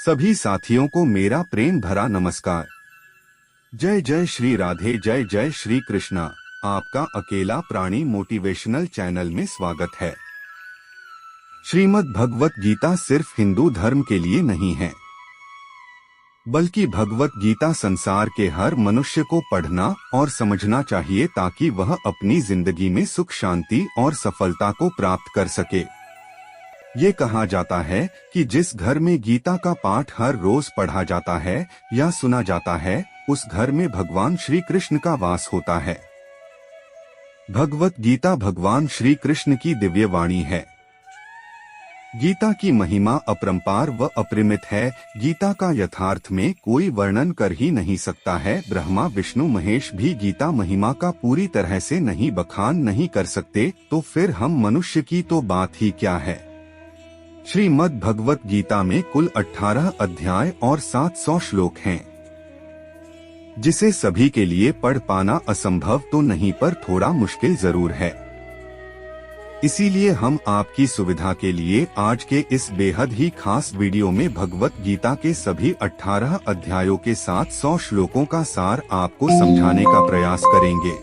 सभी साथियों को मेरा प्रेम भरा नमस्कार। जय जय श्री राधे, जय जय श्री कृष्णा। आपका अकेला प्राणी मोटिवेशनल चैनल में स्वागत है। श्रीमद् भगवत गीता सिर्फ हिंदू धर्म के लिए नहीं है, बल्कि भगवत गीता संसार के हर मनुष्य को पढ़ना और समझना चाहिए ताकि वह अपनी जिंदगी में सुख, शांति और सफलता को प्राप्त कर सके। ये कहा जाता है कि जिस घर में गीता का पाठ हर रोज पढ़ा जाता है या सुना जाता है, उस घर में भगवान श्री कृष्ण का वास होता है। भगवत गीता भगवान श्री कृष्ण की दिव्य वाणी है। गीता की महिमा अपरंपार व अपरिमित है। गीता का यथार्थ में कोई वर्णन कर ही नहीं सकता है। ब्रह्मा, विष्णु, महेश भी गीता महिमा का पूरी तरह से नहीं बखान नहीं कर सकते, तो फिर हम मनुष्य की तो बात ही क्या है। श्रीमद् भगवत गीता में कुल 18 अध्याय और 700 श्लोक हैं, जिसे सभी के लिए पढ़ पाना असंभव तो नहीं, पर थोड़ा मुश्किल जरूर है। इसीलिए हम आपकी सुविधा के लिए आज के इस बेहद ही खास वीडियो में भगवत गीता के सभी 18 अध्यायों के 700 श्लोकों का सार आपको समझाने का प्रयास करेंगे,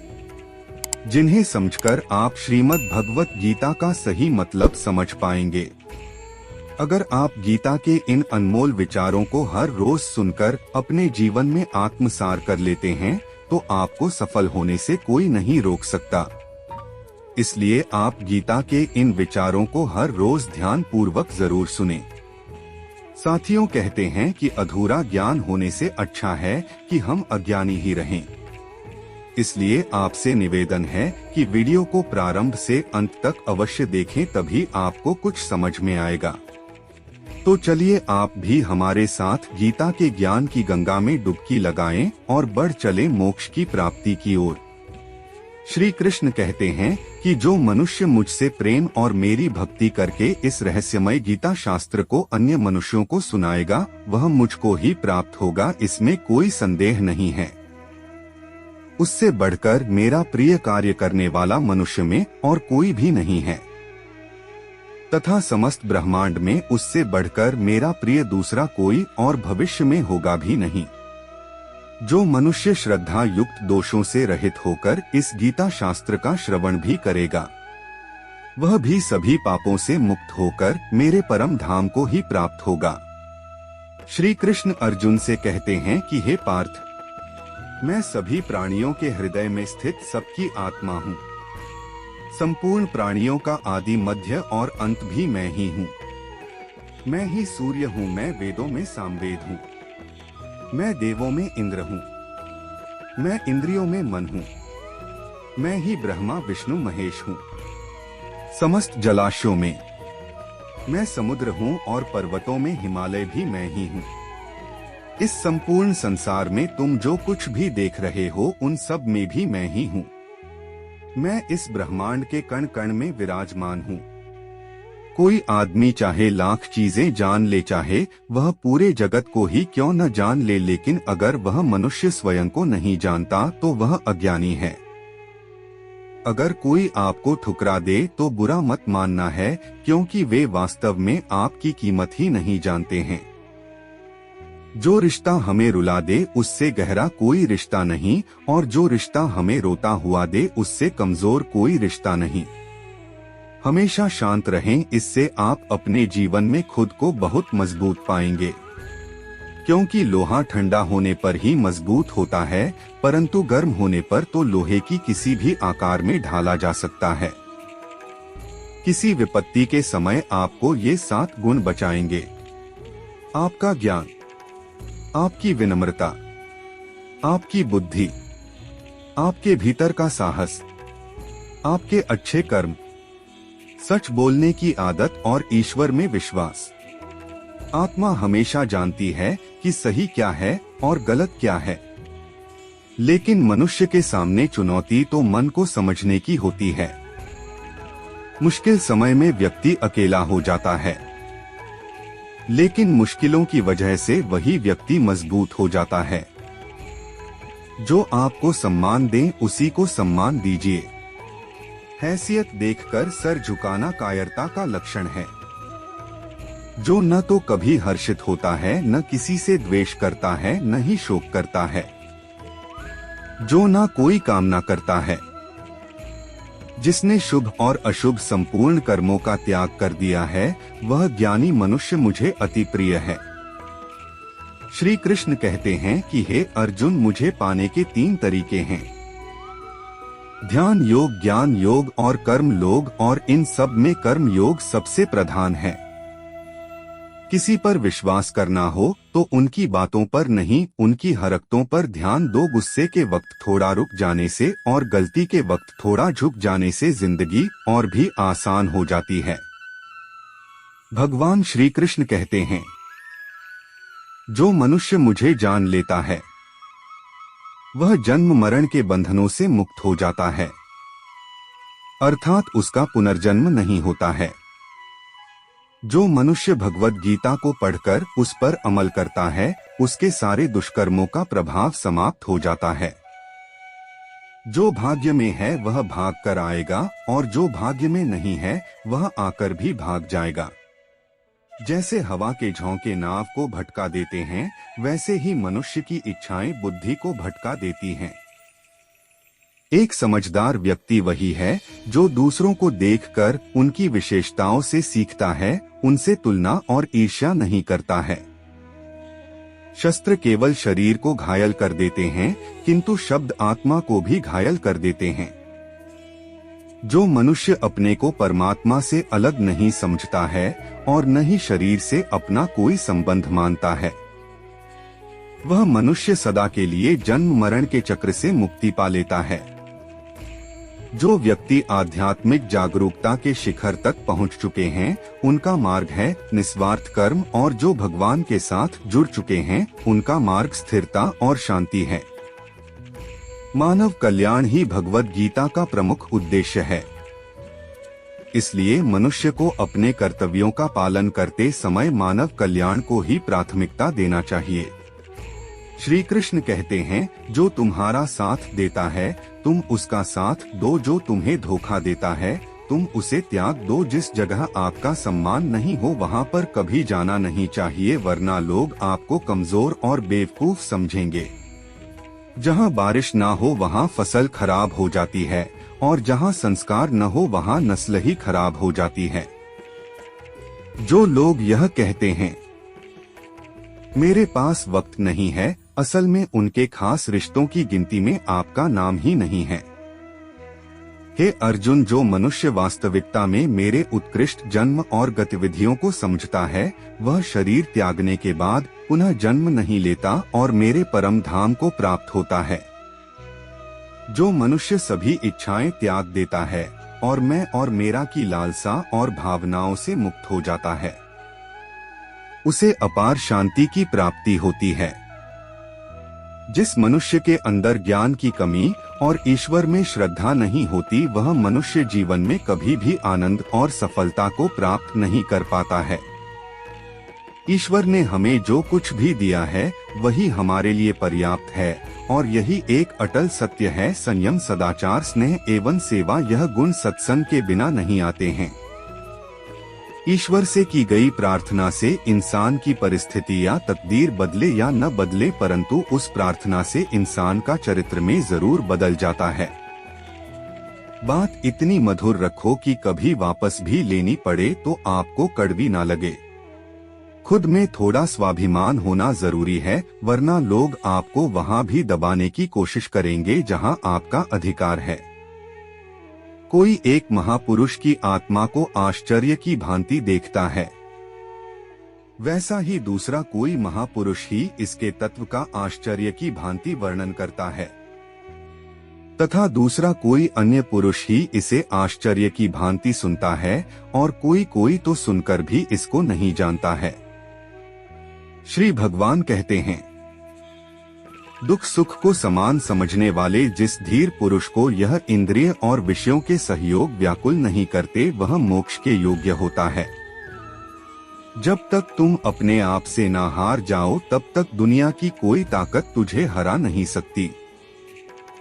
जिन्हें समझकर आप श्रीमद् भगवत गीता का सही मतलब समझ पाएंगे। अगर आप गीता के इन अनमोल विचारों को हर रोज सुनकर अपने जीवन में आत्मसार कर लेते हैं, तो आपको सफल होने से कोई नहीं रोक सकता। इसलिए आप गीता के इन विचारों को हर रोज ध्यान पूर्वक जरूर सुनें। साथियों, कहते हैं कि अधूरा ज्ञान होने से अच्छा है कि हम अज्ञानी ही रहें। इसलिए आपसे निवेदन है कि वीडियो को प्रारंभ से अंत तक अवश्य देखें, तभी आपको कुछ समझ में आएगा। तो चलिए आप भी हमारे साथ गीता के ज्ञान की गंगा में डुबकी लगाएं और बढ़ चले मोक्ष की प्राप्ति की ओर। श्री कृष्ण कहते हैं कि जो मनुष्य मुझसे प्रेम और मेरी भक्ति करके इस रहस्यमय गीता शास्त्र को अन्य मनुष्यों को सुनाएगा, वह मुझको ही प्राप्त होगा, इसमें कोई संदेह नहीं है। उससे बढ़कर मेरा प्रिय कार्य करने वाला मनुष्य में और कोई भी नहीं है, तथा समस्त ब्रह्मांड में उससे बढ़कर मेरा प्रिय दूसरा कोई और भविष्य में होगा भी नहीं। जो मनुष्य श्रद्धा युक्त दोषों से रहित होकर इस गीता शास्त्र का श्रवण भी करेगा, वह भी सभी पापों से मुक्त होकर मेरे परम धाम को ही प्राप्त होगा। श्री कृष्ण अर्जुन से कहते हैं कि हे पार्थ, मैं सभी प्राणियों के हृदय में स्थित सबकी आत्मा हूँ। संपूर्ण प्राणियों का आदि, मध्य और अंत भी मैं ही हूँ। मैं ही सूर्य हूँ, मैं वेदों में सामवेद हूँ। मैं देवों में इंद्र हूँ, मैं इंद्रियों में मन हूँ। मैं ही ब्रह्मा, विष्णु, महेश हूँ। समस्त जलाशयों में मैं समुद्र हूँ और पर्वतों में हिमालय भी मैं ही हूँ। इस संपूर्ण संसार में तुम जो कुछ भी देख रहे हो, उन सब में भी मैं ही हूँ। मैं इस ब्रह्मांड के कण कण में विराजमान हूँ। कोई आदमी चाहे लाख चीजें जान ले, चाहे वह पूरे जगत को ही क्यों न जान ले, लेकिन अगर वह मनुष्य स्वयं को नहीं जानता तो वह अज्ञानी है। अगर कोई आपको ठुकरा दे तो बुरा मत मानना है, क्योंकि वे वास्तव में आपकी कीमत ही नहीं जानते हैं। जो रिश्ता हमें रुला दे उससे गहरा कोई रिश्ता नहीं, और जो रिश्ता हमें रोता हुआ दे उससे कमजोर कोई रिश्ता नहीं। हमेशा शांत रहें, इससे आप अपने जीवन में खुद को बहुत मजबूत पाएंगे। क्योंकि लोहा ठंडा होने पर ही मजबूत होता है, परंतु गर्म होने पर तो लोहे की किसी भी आकार में ढाला जा सकता है। किसी विपत्ति के समय आपको ये 7 गुण बचाएंगे: आपका ज्ञान, आपकी विनम्रता, आपकी बुद्धि, आपके भीतर का साहस, आपके अच्छे कर्म, सच बोलने की आदत और ईश्वर में विश्वास। आत्मा हमेशा जानती है कि सही क्या है और गलत क्या है, लेकिन मनुष्य के सामने चुनौती तो मन को समझने की होती है। मुश्किल समय में व्यक्ति अकेला हो जाता है, लेकिन मुश्किलों की वजह से वही व्यक्ति मजबूत हो जाता है। जो आपको सम्मान दे उसी को सम्मान दीजिए। हैसियत देखकर सर झुकाना कायरता का लक्षण है। जो न तो कभी हर्षित होता है, न किसी से द्वेष करता है, न ही शोक करता है, जो न कोई कामना करता है, जिसने शुभ और अशुभ संपूर्ण कर्मों का त्याग कर दिया है, वह ज्ञानी मनुष्य मुझे अति प्रिय है। श्री कृष्ण कहते हैं कि हे अर्जुन, मुझे पाने के 3 तरीके हैं, ध्यान योग, ज्ञान योग और कर्म योग, और इन सब में कर्म योग सबसे प्रधान है। किसी पर विश्वास करना हो तो उनकी बातों पर नहीं, उनकी हरकतों पर ध्यान दो। गुस्से के वक्त थोड़ा रुक जाने से और गलती के वक्त थोड़ा झुक जाने से जिंदगी और भी आसान हो जाती है। भगवान श्री कृष्ण कहते हैं, जो मनुष्य मुझे जान लेता है वह जन्म मरण के बंधनों से मुक्त हो जाता है, अर्थात उसका पुनर्जन्म नहीं होता है। जो मनुष्य भगवत गीता को पढ़कर उस पर अमल करता है, उसके सारे दुष्कर्मों का प्रभाव समाप्त हो जाता है। जो भाग्य में है वह भाग कर आएगा, और जो भाग्य में नहीं है वह आकर भी भाग जाएगा। जैसे हवा के झोंके नाव को भटका देते हैं, वैसे ही मनुष्य की इच्छाएं बुद्धि को भटका देती हैं। एक समझदार व्यक्ति वही है जो दूसरों को देखकर उनकी विशेषताओं से सीखता है, उनसे तुलना और ईर्ष्या नहीं करता है। शस्त्र केवल शरीर को घायल कर देते हैं, किंतु शब्द आत्मा को भी घायल कर देते हैं। जो मनुष्य अपने को परमात्मा से अलग नहीं समझता है और न ही शरीर से अपना कोई संबंध मानता है, वह मनुष्य सदा के लिए जन्म मरण के चक्र से मुक्ति पा लेता है। जो व्यक्ति आध्यात्मिक जागरूकता के शिखर तक पहुंच चुके हैं, उनका मार्ग है निस्वार्थ कर्म, और जो भगवान के साथ जुड़ चुके हैं, उनका मार्ग स्थिरता और शांति है। मानव कल्याण ही भगवत गीता का प्रमुख उद्देश्य है। इसलिए मनुष्य को अपने कर्तव्यों का पालन करते समय मानव कल्याण को ही प्राथमिकता देना चाहिए। श्री कृष्ण कहते हैं, जो तुम्हारा साथ देता है तुम उसका साथ दो, जो तुम्हें धोखा देता है तुम उसे त्याग दो। जिस जगह आपका सम्मान नहीं हो वहाँ पर कभी जाना नहीं चाहिए, वरना लोग आपको कमजोर और बेवकूफ समझेंगे। जहाँ बारिश ना हो वहाँ फसल खराब हो जाती है, और जहाँ संस्कार न हो वहाँ नस्ल ही खराब हो जाती है। जो लोग यह कहते हैं मेरे पास वक्त नहीं है, असल में उनके खास रिश्तों की गिनती में आपका नाम ही नहीं है। हे अर्जुन, जो मनुष्य वास्तविकता में मेरे उत्कृष्ट जन्म और गतिविधियों को समझता है, वह शरीर त्यागने के बाद पुनः जन्म नहीं लेता और मेरे परम धाम को प्राप्त होता है। जो मनुष्य सभी इच्छाएं त्याग देता है और मैं और मेरा की लालसा और भावनाओं से मुक्त हो जाता है, उसे अपार शांति की प्राप्ति होती है। जिस मनुष्य के अंदर ज्ञान की कमी और ईश्वर में श्रद्धा नहीं होती, वह मनुष्य जीवन में कभी भी आनंद और सफलता को प्राप्त नहीं कर पाता है। ईश्वर ने हमें जो कुछ भी दिया है वही हमारे लिए पर्याप्त है, और यही एक अटल सत्य है। संयम, सदाचार, स्नेह एवं सेवा, यह गुण सत्संग के बिना नहीं आते हैं। ईश्वर से की गई प्रार्थना से इंसान की परिस्थिति या तकदीर बदले या न बदले, परंतु उस प्रार्थना से इंसान का चरित्र में जरूर बदल जाता है। बात इतनी मधुर रखो कि कभी वापस भी लेनी पड़े तो आपको कड़वी ना लगे। खुद में थोड़ा स्वाभिमान होना जरूरी है, वरना लोग आपको वहां भी दबाने की कोशिश करेंगे जहां आपका अधिकार है। कोई एक महापुरुष की आत्मा को आश्चर्य की भांति देखता है, वैसा ही दूसरा कोई महापुरुष ही इसके तत्व का आश्चर्य की भांति वर्णन करता है, तथा दूसरा कोई अन्य पुरुष ही इसे आश्चर्य की भांति सुनता है, और कोई तो सुनकर भी इसको नहीं जानता है। श्री भगवान कहते हैं, दुख सुख को समान समझने वाले जिस धीर पुरुष को यह इंद्रिय और विषयों के सहयोग व्याकुल नहीं करते, वह मोक्ष के योग्य होता है। जब तक तुम अपने आप से ना हार जाओ, तब तक दुनिया की कोई ताकत तुझे हरा नहीं सकती।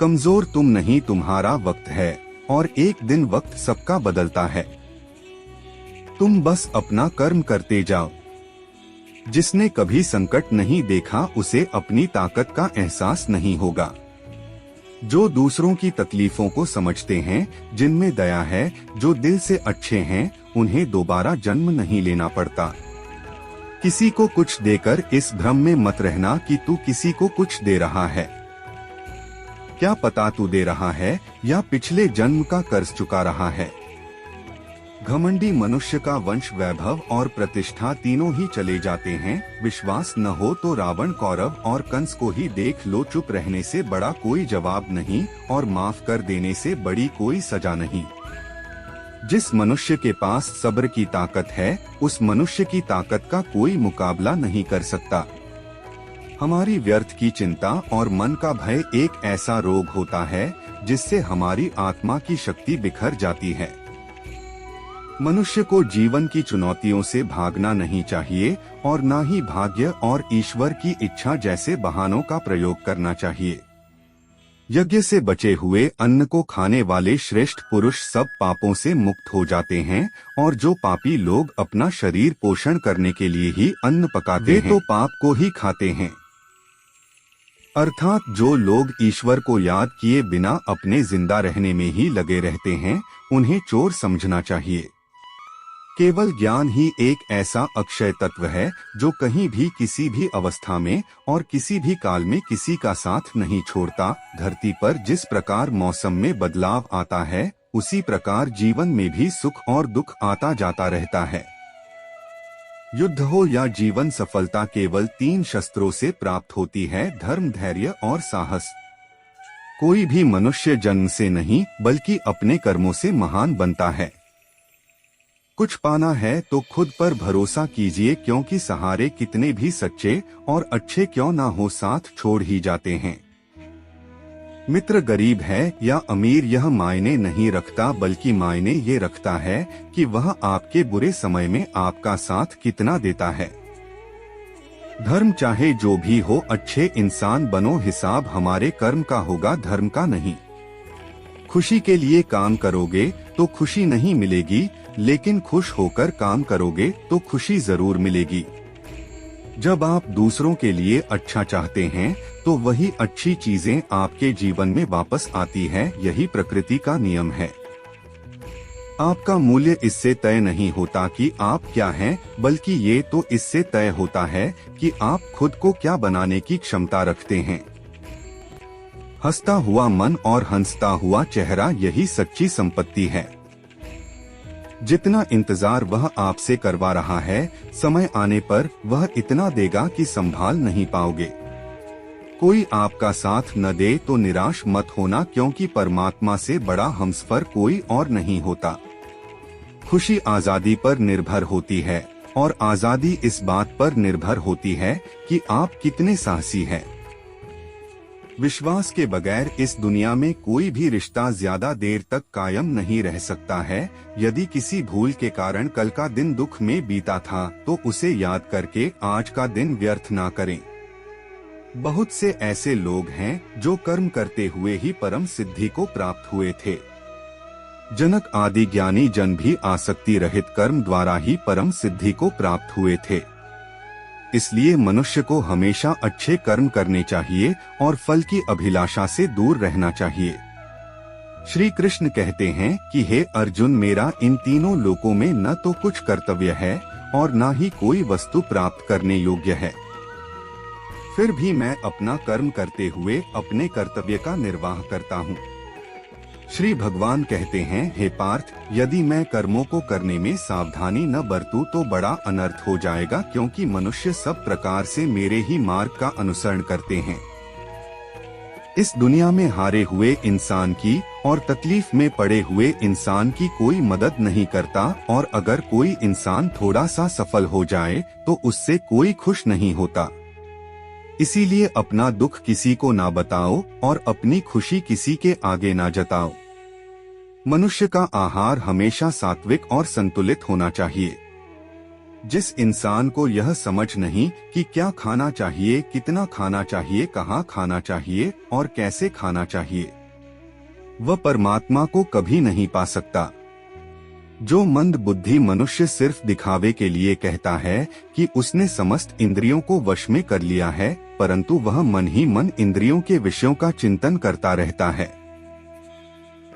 कमजोर तुम नहीं, तुम्हारा वक्त है, और एक दिन वक्त सबका बदलता है। तुम बस अपना कर्म करते जाओ, जिसने कभी संकट नहीं देखा उसे अपनी ताकत का एहसास नहीं होगा। जो दूसरों की तकलीफों को समझते हैं, जिनमें दया है, जो दिल से अच्छे हैं, उन्हें दोबारा जन्म नहीं लेना पड़ता। किसी को कुछ देकर इस भ्रम में मत रहना कि तू किसी को कुछ दे रहा है। क्या पता तू दे रहा है या पिछले जन्म का कर्ज चुका रहा है। घमंडी मनुष्य का वंश, वैभव और प्रतिष्ठा तीनों ही चले जाते हैं। विश्वास न हो तो रावण, कौरव और कंस को ही देख लो। चुप रहने से बड़ा कोई जवाब नहीं और माफ कर देने से बड़ी कोई सजा नहीं। जिस मनुष्य के पास सब्र की ताकत है, उस मनुष्य की ताकत का कोई मुकाबला नहीं कर सकता। हमारी व्यर्थ की चिंता और मन का भय एक ऐसा रोग होता है जिससे हमारी आत्मा की शक्ति बिखर जाती है। मनुष्य को जीवन की चुनौतियों से भागना नहीं चाहिए और न ही भाग्य और ईश्वर की इच्छा जैसे बहानों का प्रयोग करना चाहिए। यज्ञ से बचे हुए अन्न को खाने वाले श्रेष्ठ पुरुष सब पापों से मुक्त हो जाते हैं और जो पापी लोग अपना शरीर पोषण करने के लिए ही अन्न पकाते हैं, तो पाप को ही खाते हैं। अर्थात जो लोग ईश्वर को याद किए बिना अपने जिंदा रहने में ही लगे रहते हैं, उन्हें चोर समझना चाहिए। केवल ज्ञान ही एक ऐसा अक्षय तत्व है जो कहीं भी, किसी भी अवस्था में और किसी भी काल में किसी का साथ नहीं छोड़ता। धरती पर जिस प्रकार मौसम में बदलाव आता है, उसी प्रकार जीवन में भी सुख और दुख आता जाता रहता है। युद्ध हो या जीवन सफलता केवल 3 शस्त्रों से प्राप्त होती है: धर्म, धैर्य और साहस। कोई भी मनुष्य जन्म से नहीं बल्कि अपने कर्मों से महान बनता है। कुछ पाना है तो खुद पर भरोसा कीजिए, क्योंकि सहारे कितने भी सच्चे और अच्छे क्यों ना हो, साथ छोड़ ही जाते हैं। मित्र गरीब है या अमीर यह मायने नहीं रखता, बल्कि मायने ये रखता है कि वह आपके बुरे समय में आपका साथ कितना देता है। धर्म चाहे जो भी हो, अच्छे इंसान बनो, हिसाब हमारे कर्म का होगा, धर्म का नहीं। खुशी के लिए काम करोगे तो खुशी नहीं मिलेगी, लेकिन खुश होकर काम करोगे तो खुशी जरूर मिलेगी। जब आप दूसरों के लिए अच्छा चाहते हैं तो वही अच्छी चीजें आपके जीवन में वापस आती है। यही प्रकृति का नियम है। आपका मूल्य इससे तय नहीं होता कि आप क्या हैं, बल्कि ये तो इससे तय होता है कि आप खुद को क्या बनाने की क्षमता रखते हैं। हंसता हुआ मन और हंसता हुआ चेहरा, यही सच्ची संपत्ति है। जितना इंतजार वह आपसे करवा रहा है, समय आने पर वह इतना देगा कि संभाल नहीं पाओगे। कोई आपका साथ न दे तो निराश मत होना, क्योंकि परमात्मा से बड़ा हमसफर कोई और नहीं होता। खुशी आजादी पर निर्भर होती है और आजादी इस बात पर निर्भर होती है कि आप कितने साहसी हैं। विश्वास के बगैर इस दुनिया में कोई भी रिश्ता ज्यादा देर तक कायम नहीं रह सकता है। यदि किसी भूल के कारण कल का दिन दुख में बीता था तो उसे याद करके आज का दिन व्यर्थ ना करें। बहुत से ऐसे लोग हैं जो कर्म करते हुए ही परम सिद्धि को प्राप्त हुए थे। जनक आदि ज्ञानी जन भी आसक्ति रहित कर्म द्वारा ही परम सिद्धि को प्राप्त हुए थे। इसलिए मनुष्य को हमेशा अच्छे कर्म करने चाहिए और फल की अभिलाषा से दूर रहना चाहिए। श्री कृष्ण कहते हैं कि हे अर्जुन, मेरा इन तीनों लोकों में न तो कुछ कर्तव्य है और न ही कोई वस्तु प्राप्त करने योग्य है। फिर भी मैं अपना कर्म करते हुए अपने कर्तव्य का निर्वाह करता हूँ। श्री भगवान कहते हैं, हे पार्थ, यदि मैं कर्मों को करने में सावधानी न बरतूं तो बड़ा अनर्थ हो जाएगा, क्योंकि मनुष्य सब प्रकार से मेरे ही मार्ग का अनुसरण करते हैं। इस दुनिया में हारे हुए इंसान की और तकलीफ में पड़े हुए इंसान की कोई मदद नहीं करता, और अगर कोई इंसान थोड़ा सा सफल हो जाए तो उससे कोई खुश नहीं होता। इसीलिए अपना दुख किसी को ना बताओ और अपनी खुशी किसी के आगे ना जताओ। मनुष्य का आहार हमेशा सात्विक और संतुलित होना चाहिए। जिस इंसान को यह समझ नहीं कि क्या खाना चाहिए, कितना खाना चाहिए, कहाँ खाना चाहिए और कैसे खाना चाहिए, वह परमात्मा को कभी नहीं पा सकता। जो मंद बुद्धि मनुष्य सिर्फ दिखावे के लिए कहता है कि उसने समस्त इंद्रियों को वश में कर लिया है, परंतु वह मन ही मन इंद्रियों के विषयों का चिंतन करता रहता है,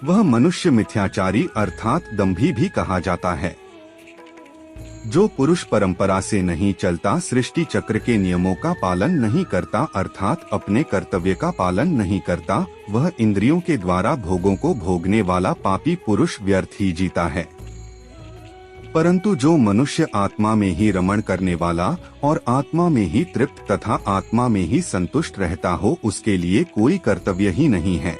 वह मनुष्य मिथ्याचारी अर्थात दंभी भी कहा जाता है। जो पुरुष परंपरा से नहीं चलता, सृष्टि चक्र के नियमों का पालन नहीं करता अर्थात अपने कर्तव्य का पालन नहीं करता, वह इंद्रियों के द्वारा भोगों को भोगने वाला पापी पुरुष व्यर्थ ही जीता है। परंतु जो मनुष्य आत्मा में ही रमण करने वाला और आत्मा में ही तृप्त तथा आत्मा में ही संतुष्ट रहता हो, उसके लिए कोई कर्तव्य ही नहीं है।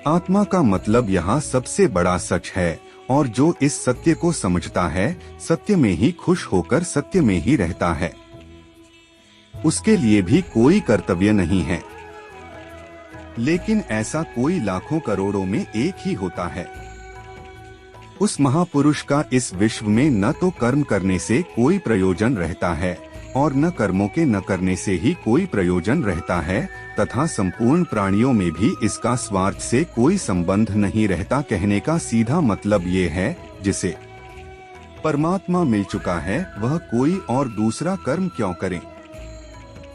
आत्मा का मतलब यहाँ सबसे बड़ा सच है, और जो इस सत्य को समझता है, सत्य में ही खुश होकर सत्य में ही रहता है, उसके लिए भी कोई कर्तव्य नहीं है। लेकिन ऐसा कोई लाखों करोड़ों में एक ही होता है। उस महापुरुष का इस विश्व में न तो कर्म करने से कोई प्रयोजन रहता है और न कर्मों के न करने से ही कोई प्रयोजन रहता है, तथा संपूर्ण प्राणियों में भी इसका स्वार्थ से कोई संबंध नहीं रहता। कहने का सीधा मतलब ये है, जिसे परमात्मा मिल चुका है वह कोई और दूसरा कर्म क्यों करे।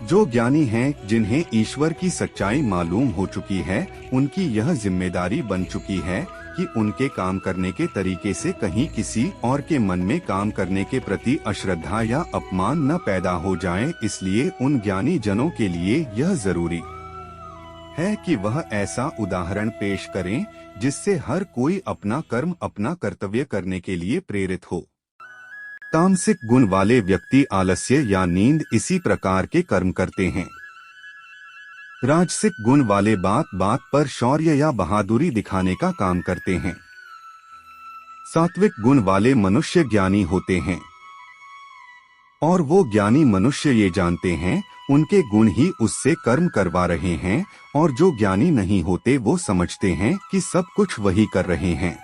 जो ज्ञानी हैं, जिन्हें ईश्वर की सच्चाई मालूम हो चुकी है, उनकी यह जिम्मेदारी बन चुकी है कि उनके काम करने के तरीके से कहीं किसी और के मन में काम करने के प्रति अश्रद्धा या अपमान न पैदा हो जाए। इसलिए उन ज्ञानी जनों के लिए यह जरूरी है कि वह ऐसा उदाहरण पेश करें जिससे हर कोई अपना कर्म अपना कर्तव्य करने के लिए प्रेरित हो। तामसिक गुण वाले व्यक्ति आलस्य या नींद इसी प्रकार के कर्म करते हैं। राजसिक गुण वाले बात बात पर शौर्य या बहादुरी दिखाने का काम करते हैं। सात्विक गुण वाले मनुष्य ज्ञानी होते हैं, और वो ज्ञानी मनुष्य ये जानते हैं उनके गुण ही उससे कर्म करवा रहे हैं, और जो ज्ञानी नहीं होते वो समझते हैं कि सब कुछ वही कर रहे हैं।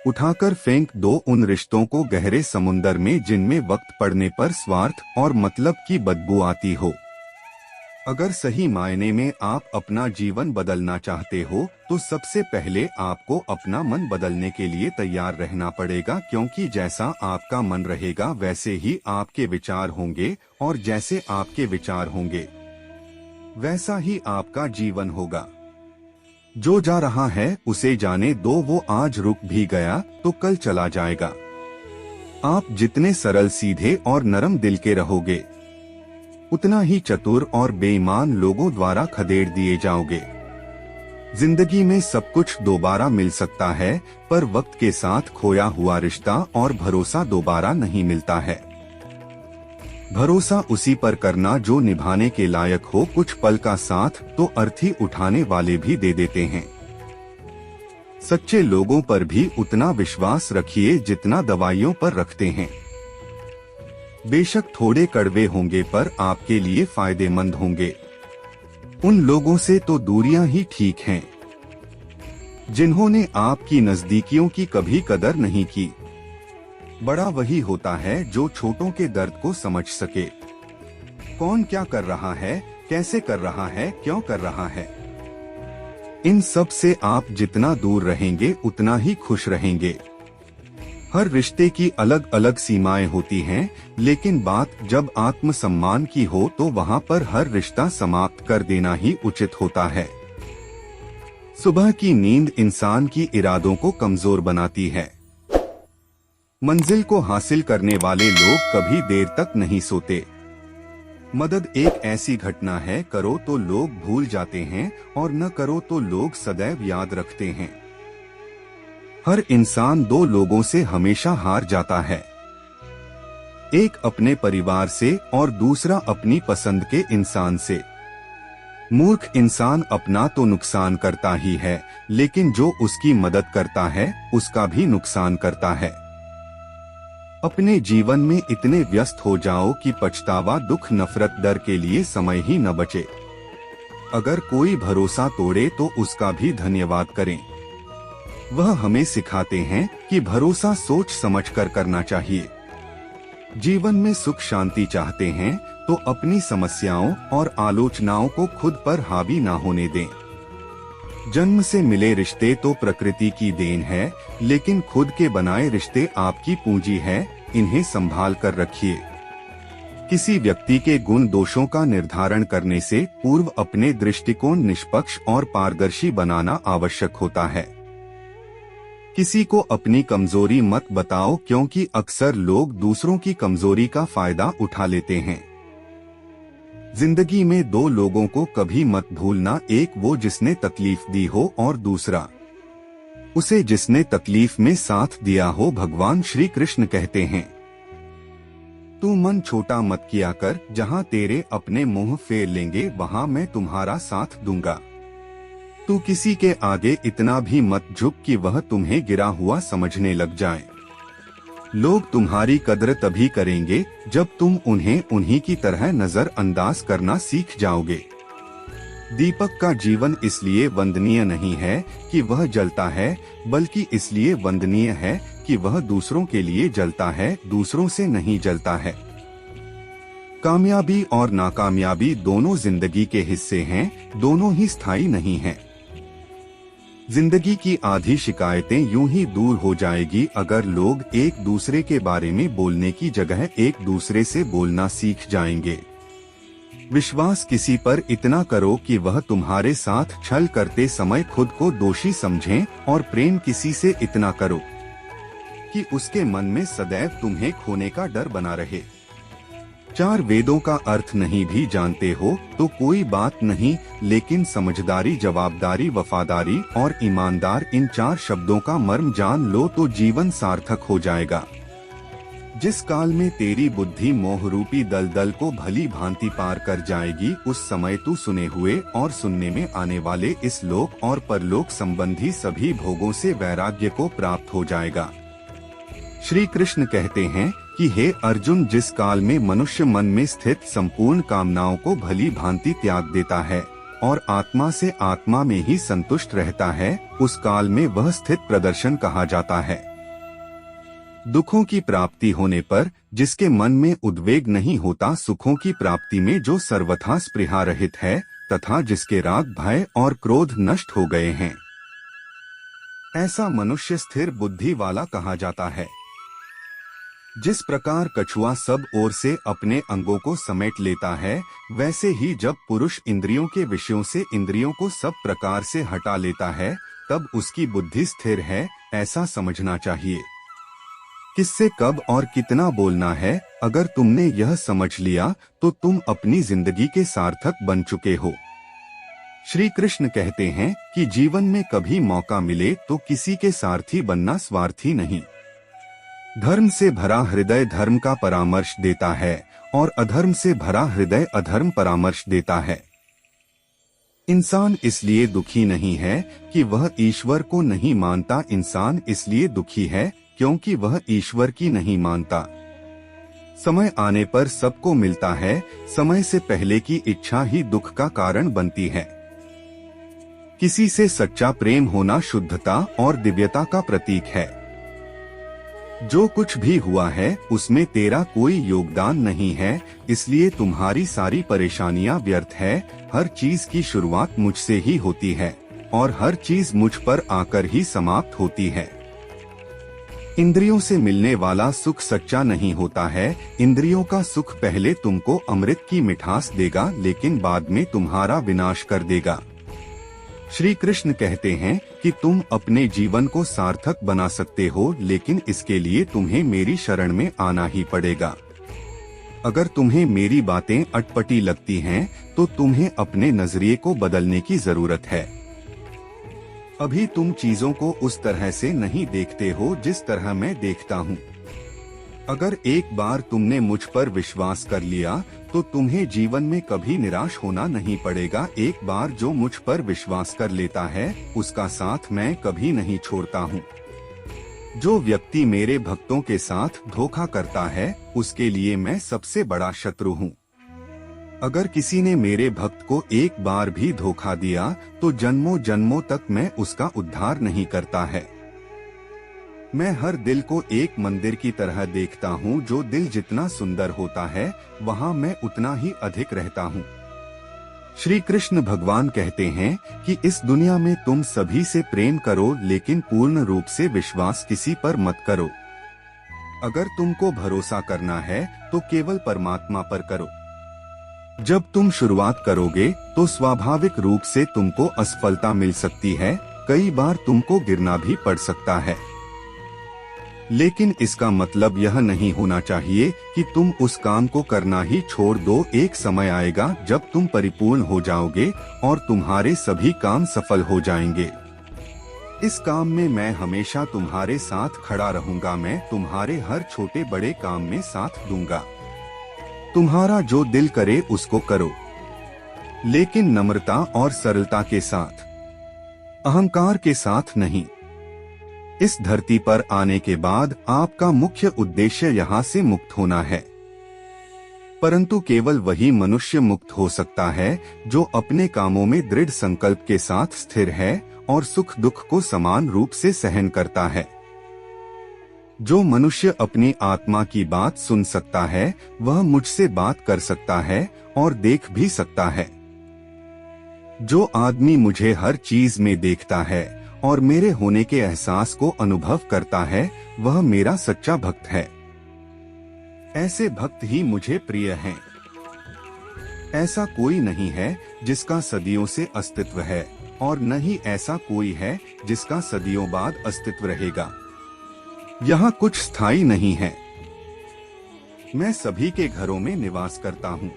उठाकर फेंक दो उन रिश्तों को गहरे समुंदर में जिनमें वक्त पड़ने पर स्वार्थ और मतलब की बदबू आती हो। अगर सही मायने में आप अपना जीवन बदलना चाहते हो तो सबसे पहले आपको अपना मन बदलने के लिए तैयार रहना पड़ेगा, क्योंकि जैसा आपका मन रहेगा वैसे ही आपके विचार होंगे, और जैसे आपके विचार होंगे वैसा ही आपका जीवन होगा। जो जा रहा है उसे जाने दो, वो आज रुक भी गया तो कल चला जाएगा। आप जितने सरल सीधे और नरम दिल के रहोगे, उतना ही चतुर और बेईमान लोगों द्वारा खदेड़ दिए जाओगे। जिंदगी में सब कुछ दोबारा मिल सकता है, पर वक्त के साथ खोया हुआ रिश्ता और भरोसा दोबारा नहीं मिलता है। भरोसा उसी पर करना जो निभाने के लायक हो। कुछ पल का साथ तो अर्थी उठाने वाले भी दे देते हैं। सच्चे लोगों पर भी उतना विश्वास रखिए जितना दवाइयों पर रखते हैं। बेशक थोड़े कड़वे होंगे पर आपके लिए फायदेमंद होंगे। उन लोगों से तो दूरियां ही ठीक हैं जिन्होंने आपकी नजदीकियों की कभी कदर नहीं की। बड़ा वही होता है जो छोटों के दर्द को समझ सके। कौन क्या कर रहा है, कैसे कर रहा है, क्यों कर रहा है, इन सब से आप जितना दूर रहेंगे उतना ही खुश रहेंगे। हर रिश्ते की अलग अलग सीमाएं होती हैं, लेकिन बात जब आत्मसम्मान की हो तो वहां पर हर रिश्ता समाप्त कर देना ही उचित होता है। सुबह की नींद इंसान की इरादों को कमजोर बनाती है। मंजिल को हासिल करने वाले लोग कभी देर तक नहीं सोते। मदद एक ऐसी घटना है, करो तो लोग भूल जाते हैं और न करो तो लोग सदैव याद रखते हैं। हर इंसान दो लोगों से हमेशा हार जाता है, एक अपने परिवार से और दूसरा अपनी पसंद के इंसान से। मूर्ख इंसान अपना तो नुकसान करता ही है, लेकिन जो उसकी मदद करता है उसका भी नुकसान करता है। अपने जीवन में इतने व्यस्त हो जाओ कि पछतावा, दुख, नफरत, डर के लिए समय ही न बचे। अगर कोई भरोसा तोड़े तो उसका भी धन्यवाद करें। वह हमें सिखाते हैं कि भरोसा सोच समझकर करना चाहिए। जीवन में सुख शांति चाहते हैं तो अपनी समस्याओं और आलोचनाओं को खुद पर हावी ना होने दें। जन्म से मिले रिश्ते तो प्रकृति की देन है, लेकिन खुद के बनाए रिश्ते आपकी पूंजी है, इन्हें संभाल कर रखिए। किसी व्यक्ति के गुण दोषों का निर्धारण करने से पूर्व अपने दृष्टिकोण निष्पक्ष और पारदर्शी बनाना आवश्यक होता है। किसी को अपनी कमजोरी मत बताओ, क्योंकि अक्सर लोग दूसरों की कमजोरी का फायदा उठा लेते हैं। जिंदगी में दो लोगों को कभी मत भूलना, एक वो जिसने तकलीफ दी हो और दूसरा उसे जिसने तकलीफ में साथ दिया हो। भगवान श्री कृष्ण कहते हैं, तू मन छोटा मत किया कर, जहाँ तेरे अपने मुंह फेर लेंगे वहाँ मैं तुम्हारा साथ दूंगा। तू किसी के आगे इतना भी मत झुक कि वह तुम्हें गिरा हुआ समझने लग जाए। लोग तुम्हारी कदर तभी करेंगे जब तुम उन्हें उन्हीं की तरह नजरअंदाज करना सीख जाओगे। दीपक का जीवन इसलिए वंदनीय नहीं है कि वह जलता है, बल्कि इसलिए वंदनीय है कि वह दूसरों के लिए जलता है, दूसरों से नहीं जलता है। कामयाबी और नाकामयाबी दोनों जिंदगी के हिस्से हैं, दोनों ही स्थायी नहीं हैं। जिंदगी की आधी शिकायतें यूं ही दूर हो जाएगी अगर लोग एक दूसरे के बारे में बोलने की जगह एक दूसरे से बोलना सीख जाएंगे। विश्वास किसी पर इतना करो कि वह तुम्हारे साथ छल करते समय खुद को दोषी समझे, और प्रेम किसी से इतना करो कि उसके मन में सदैव तुम्हें खोने का डर बना रहे। चार वेदों का अर्थ नहीं भी जानते हो तो कोई बात नहीं, लेकिन समझदारी, जवाबदारी, वफादारी और ईमानदार, इन चार शब्दों का मर्म जान लो तो जीवन सार्थक हो जाएगा। जिस काल में तेरी बुद्धि मोह रूपी दलदल को भली भांति पार कर जाएगी, उस समय तू सुने हुए और सुनने में आने वाले इस लोक और परलोक संबंधी सभी भोगों से वैराग्य को प्राप्त हो जाएगा। श्री कृष्ण कहते हैं कि हे अर्जुन, जिस काल में मनुष्य मन में स्थित संपूर्ण कामनाओं को भली भांति त्याग देता है और आत्मा से आत्मा में ही संतुष्ट रहता है, उस काल में वह स्थित प्रदर्शन कहा जाता है। दुखों की प्राप्ति होने पर जिसके मन में उद्वेग नहीं होता, सुखों की प्राप्ति में जो सर्वथा स्पृहा रहित है, तथा जिसके राग, भय और क्रोध नष्ट हो गए हैं, ऐसा मनुष्य स्थिर बुद्धि वाला कहा जाता है। जिस प्रकार कछुआ सब ओर से अपने अंगों को समेट लेता है, वैसे ही जब पुरुष इंद्रियों के विषयों से इंद्रियों को सब प्रकार से हटा लेता है, तब उसकी बुद्धि स्थिर है, ऐसा समझना चाहिए। किससे कब और कितना बोलना है, अगर तुमने यह समझ लिया तो तुम अपनी जिंदगी के सार्थक बन चुके हो। श्री कृष्ण कहते हैं कि जीवन में कभी मौका मिले तो किसी के सारथी बनना स्वार्थी नहीं। धर्म से भरा हृदय धर्म का परामर्श देता है और अधर्म से भरा हृदय अधर्म परामर्श देता है। इंसान इसलिए दुखी नहीं है कि वह ईश्वर को नहीं मानता, इंसान इसलिए दुखी है क्योंकि वह ईश्वर की नहीं मानता। समय आने पर सबको मिलता है, समय से पहले की इच्छा ही दुख का कारण बनती है। किसी से सच्चा प्रेम होना शुद्धता और दिव्यता का प्रतीक है। जो कुछ भी हुआ है उसमें तेरा कोई योगदान नहीं है, इसलिए तुम्हारी सारी परेशानियां व्यर्थ है। हर चीज की शुरुआत मुझसे ही होती है और हर चीज मुझ पर आकर ही समाप्त होती है। इंद्रियों से मिलने वाला सुख सच्चा नहीं होता है। इंद्रियों का सुख पहले तुमको अमृत की मिठास देगा, लेकिन बाद में तुम्हारा विनाश कर देगा। श्री कृष्ण कहते हैं कि तुम अपने जीवन को सार्थक बना सकते हो, लेकिन इसके लिए तुम्हें मेरी शरण में आना ही पड़ेगा। अगर तुम्हें मेरी बातें अटपटी लगती हैं, तो तुम्हें अपने नजरिए को बदलने की जरूरत है। अभी तुम चीजों को उस तरह से नहीं देखते हो जिस तरह मैं देखता हूँ। अगर एक बार तुमने मुझ पर विश्वास कर लिया तो तुम्हें जीवन में कभी निराश होना नहीं पड़ेगा। एक बार जो मुझ पर विश्वास कर लेता है, उसका साथ मैं कभी नहीं छोड़ता हूँ। जो व्यक्ति मेरे भक्तों के साथ धोखा करता है, उसके लिए मैं सबसे बड़ा शत्रु हूँ। अगर किसी ने मेरे भक्त को एक बार भी धोखा दिया तो जन्मों जन्मों तक मैं उसका उद्धार नहीं करता है। मैं हर दिल को एक मंदिर की तरह देखता हूँ। जो दिल जितना सुंदर होता है, वहाँ मैं उतना ही अधिक रहता हूँ। श्री कृष्ण भगवान कहते हैं कि इस दुनिया में तुम सभी से प्रेम करो, लेकिन पूर्ण रूप से विश्वास किसी पर मत करो। अगर तुमको भरोसा करना है तो केवल परमात्मा पर करो। जब तुम शुरुआत करोगे तो स्वाभाविक रूप से तुमको असफलता मिल सकती है, कई बार तुमको गिरना भी पड़ सकता है, लेकिन इसका मतलब यह नहीं होना चाहिए कि तुम उस काम को करना ही छोड़ दो। एक समय आएगा जब तुम परिपूर्ण हो जाओगे और तुम्हारे सभी काम सफल हो जाएंगे। इस काम में मैं हमेशा तुम्हारे साथ खड़ा रहूंगा। मैं तुम्हारे हर छोटे बड़े काम में साथ दूंगा। तुम्हारा जो दिल करे उसको करो, लेकिन नम्रता और सरलता के साथ, अहंकार के साथ नहीं। इस धरती पर आने के बाद आपका मुख्य उद्देश्य यहाँ से मुक्त होना है, परंतु केवल वही मनुष्य मुक्त हो सकता है जो अपने कामों में दृढ़ संकल्प के साथ स्थिर है और सुख दुख को समान रूप से सहन करता है। जो मनुष्य अपनी आत्मा की बात सुन सकता है वह मुझसे बात कर सकता है और देख भी सकता है। जो आदमी मुझे हर चीज में देखता है और मेरे होने के एहसास को अनुभव करता है वह मेरा सच्चा भक्त है। ऐसे भक्त ही मुझे प्रिय हैं। ऐसा कोई नहीं है जिसका सदियों से अस्तित्व है और न ही ऐसा कोई है जिसका सदियों बाद अस्तित्व रहेगा। यहाँ कुछ स्थायी नहीं है। मैं सभी के घरों में निवास करता हूँ।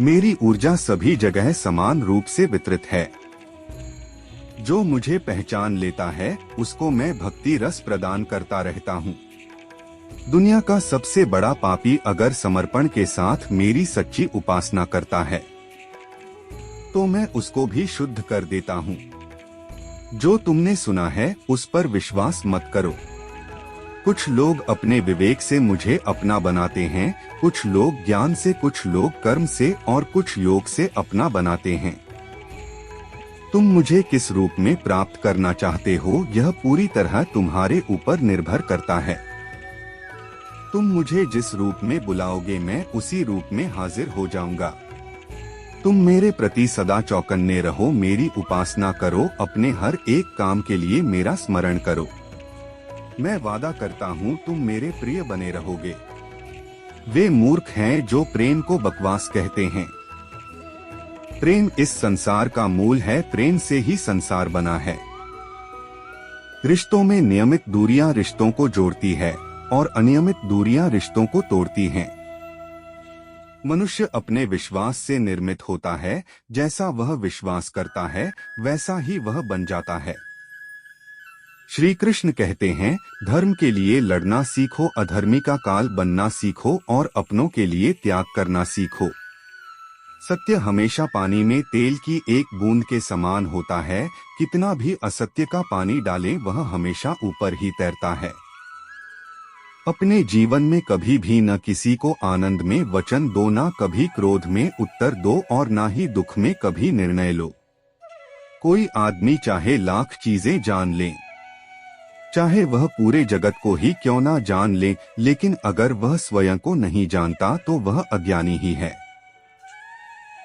मेरी ऊर्जा सभी जगह समान रूप से वितरित है। जो मुझे पहचान लेता है उसको मैं भक्ति रस प्रदान करता रहता हूँ। दुनिया का सबसे बड़ा पापी अगर समर्पण के साथ मेरी सच्ची उपासना करता है तो मैं उसको भी शुद्ध कर देता हूँ। जो तुमने सुना है उस पर विश्वास मत करो। कुछ लोग अपने विवेक से मुझे अपना बनाते हैं, कुछ लोग ज्ञान से, कुछ लोग कर्म से और कुछ योग से अपना बनाते हैं। तुम मुझे किस रूप में प्राप्त करना चाहते हो यह पूरी तरह तुम्हारे ऊपर निर्भर करता है। तुम मुझे जिस रूप में बुलाओगे मैं उसी रूप में हाजिर हो जाऊंगा। तुम मेरे प्रति सदा चौकन्ने रहो, मेरी उपासना करो, अपने हर एक काम के लिए मेरा स्मरण करो। मैं वादा करता हूँ तुम मेरे प्रिय बने रहोगे। वे मूर्ख हैं जो प्रेम को बकवास कहते हैं। प्रेम इस संसार का मूल है, प्रेम से ही संसार बना है। रिश्तों में नियमित दूरियां रिश्तों को जोड़ती है और अनियमित दूरियां रिश्तों को तोड़ती हैं। मनुष्य अपने विश्वास से निर्मित होता है, जैसा वह विश्वास करता है वैसा ही वह बन जाता है। श्री कृष्ण कहते हैं, धर्म के लिए लड़ना सीखो, अधर्मी का काल बनना सीखो और अपनों के लिए त्याग करना सीखो। सत्य हमेशा पानी में तेल की एक बूंद के समान होता है। कितना भी असत्य का पानी डालें वह हमेशा ऊपर ही तैरता है। अपने जीवन में कभी भी न किसी को आनंद में वचन दो, ना कभी क्रोध में उत्तर दो और ना ही दुख में कभी निर्णय लो। कोई आदमी चाहे लाख चीजें जान ले, चाहे वह पूरे जगत को ही क्यों ना जान ले, लेकिन अगर वह स्वयं को नहीं जानता तो वह अज्ञानी ही है।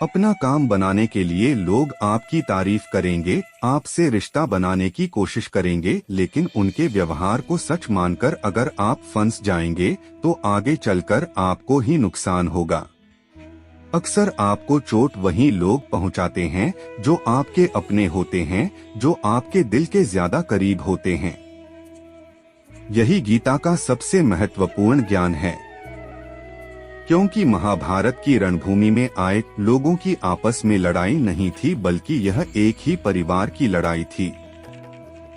अपना काम बनाने के लिए लोग आपकी तारीफ करेंगे, आपसे रिश्ता बनाने की कोशिश करेंगे, लेकिन उनके व्यवहार को सच मानकर अगर आप फंस जाएंगे तो आगे चलकर आपको ही नुकसान होगा। अक्सर आपको चोट वही लोग पहुंचाते हैं जो आपके अपने होते हैं, जो आपके दिल के ज्यादा करीब होते हैं। यही गीता का सबसे महत्वपूर्ण ज्ञान है। क्योंकि महाभारत की रणभूमि में आए लोगों की आपस में लड़ाई नहीं थी, बल्कि यह एक ही परिवार की लड़ाई थी।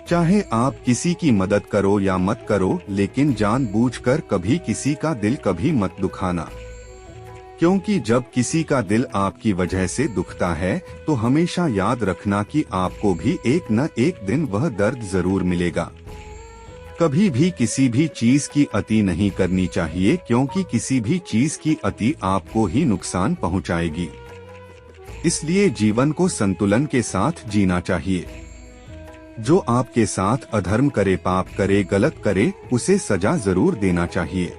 चाहे आप किसी की मदद करो या मत करो, लेकिन जानबूझकर कभी किसी का दिल कभी मत दुखाना। क्योंकि जब किसी का दिल आपकी वजह से दुखता है तो हमेशा याद रखना कि आपको भी एक न एक दिन वह दर्द जरूर मिलेगा। कभी भी किसी भी चीज की अति नहीं करनी चाहिए, क्योंकि किसी भी चीज की अति आपको ही नुकसान पहुंचाएगी। इसलिए जीवन को संतुलन के साथ जीना चाहिए। जो आपके साथ अधर्म करे, पाप करे, गलत करे, उसे सजा जरूर देना चाहिए।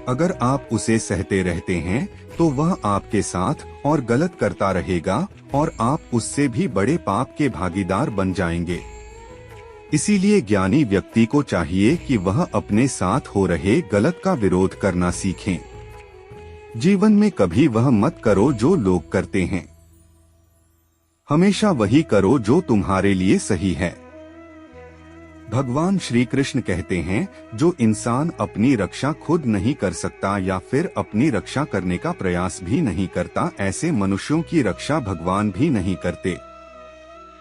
अगर आप उसे सहते रहते हैं तो वह आपके साथ और गलत करता रहेगा और आप उससे भी बड़े पाप के भागीदार बन जाएंगे। इसीलिए ज्ञानी व्यक्ति को चाहिए कि वह अपने साथ हो रहे गलत का विरोध करना सीखें। जीवन में कभी वह मत करो जो लोग करते हैं, हमेशा वही करो जो तुम्हारे लिए सही है। भगवान श्री कृष्ण कहते हैं, जो इंसान अपनी रक्षा खुद नहीं कर सकता या फिर अपनी रक्षा करने का प्रयास भी नहीं करता, ऐसे मनुष्यों की रक्षा भगवान भी नहीं करते।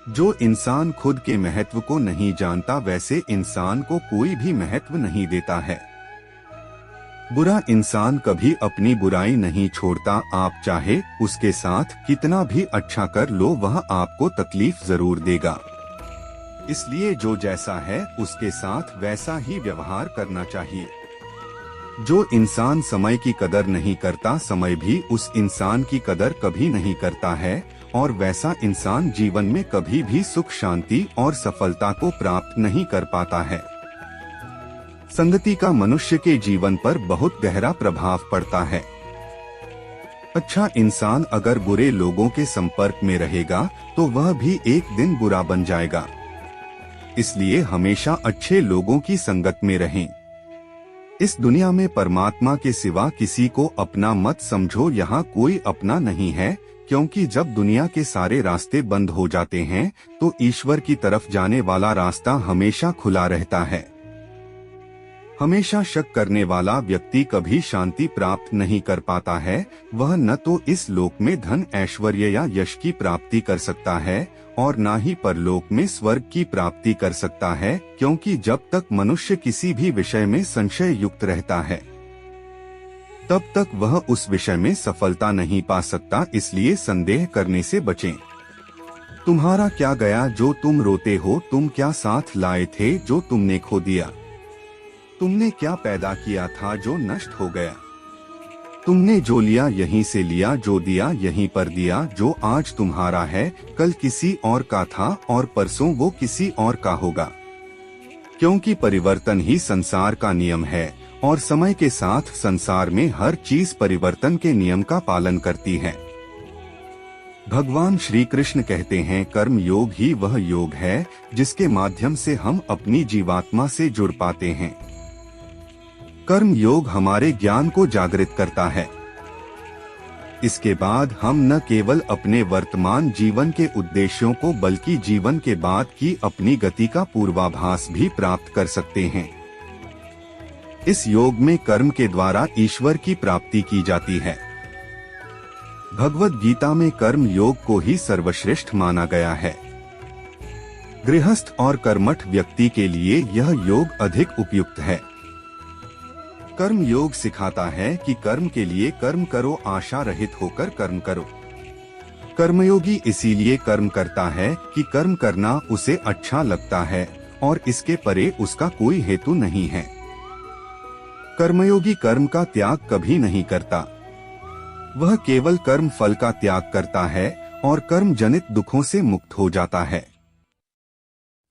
जो इंसान खुद के महत्व को नहीं जानता, वैसे इंसान को कोई भी महत्व नहीं देता है। बुरा इंसान कभी अपनी बुराई नहीं छोड़ता, आप चाहे उसके साथ कितना भी अच्छा कर लो, वह आपको तकलीफ जरूर देगा। इसलिए जो जैसा है उसके साथ वैसा ही व्यवहार करना चाहिए। जो इंसान समय की कदर नहीं करता, समय भी उस इंसान की कदर कभी नहीं करता है, और वैसा इंसान जीवन में कभी भी सुख शांति और सफलता को प्राप्त नहीं कर पाता है। संगति का मनुष्य के जीवन पर बहुत गहरा प्रभाव पड़ता है। अच्छा इंसान अगर बुरे लोगों के संपर्क में रहेगा तो वह भी एक दिन बुरा बन जाएगा। इसलिए हमेशा अच्छे लोगों की संगत में रहें। इस दुनिया में परमात्मा के सिवा किसी को अपना मत समझो, यहाँ कोई अपना नहीं है, क्योंकि जब दुनिया के सारे रास्ते बंद हो जाते हैं तो ईश्वर की तरफ जाने वाला रास्ता हमेशा खुला रहता है। हमेशा शक करने वाला व्यक्ति कभी शांति प्राप्त नहीं कर पाता है। वह न तो इस लोक में धन ऐश्वर्य या यश की प्राप्ति कर सकता है और न ही परलोक में स्वर्ग की प्राप्ति कर सकता है, क्योंकि जब तक मनुष्य किसी भी विषय में संशय युक्त रहता है तब तक वह उस विषय में सफलता नहीं पा सकता। इसलिए संदेह करने से बचें। तुम्हारा क्या गया जो तुम रोते हो, तुम क्या साथ लाए थे जो तुमने खो दिया। तुमने क्या पैदा किया था जो नष्ट हो गया। तुमने जो लिया यहीं से लिया, जो दिया यहीं पर दिया। जो आज तुम्हारा है कल किसी और का था और परसों वो किसी और का होगा। क्योंकि परिवर्तन ही संसार का नियम है और समय के साथ संसार में हर चीज परिवर्तन के नियम का पालन करती है। भगवान श्री कृष्ण कहते हैं, कर्म योग ही वह योग है जिसके माध्यम से हम अपनी जीवात्मा से जुड़ पाते हैं। कर्म योग हमारे ज्ञान को जागृत करता है। इसके बाद हम न केवल अपने वर्तमान जीवन के उद्देश्यों को बल्कि जीवन के बाद की अपनी गति का पूर्वाभास भी प्राप्त कर सकते हैं। इस योग में कर्म के द्वारा ईश्वर की प्राप्ति की जाती है। भगवद गीता में कर्म योग को ही सर्वश्रेष्ठ माना गया है। गृहस्थ और कर्मठ व्यक्ति के लिए यह योग अधिक उपयुक्त है। कर्म योग सिखाता है कि कर्म के लिए कर्म करो, आशा रहित होकर कर्म करो। कर्मयोगी इसीलिए कर्म करता है कि कर्म करना उसे अच्छा लगता है और इसके परे उसका कोई हेतु नहीं है। कर्मयोगी कर्म का त्याग कभी नहीं करता। वह केवल कर्म फल का त्याग करता है और कर्म जनित दुखों से मुक्त हो जाता है।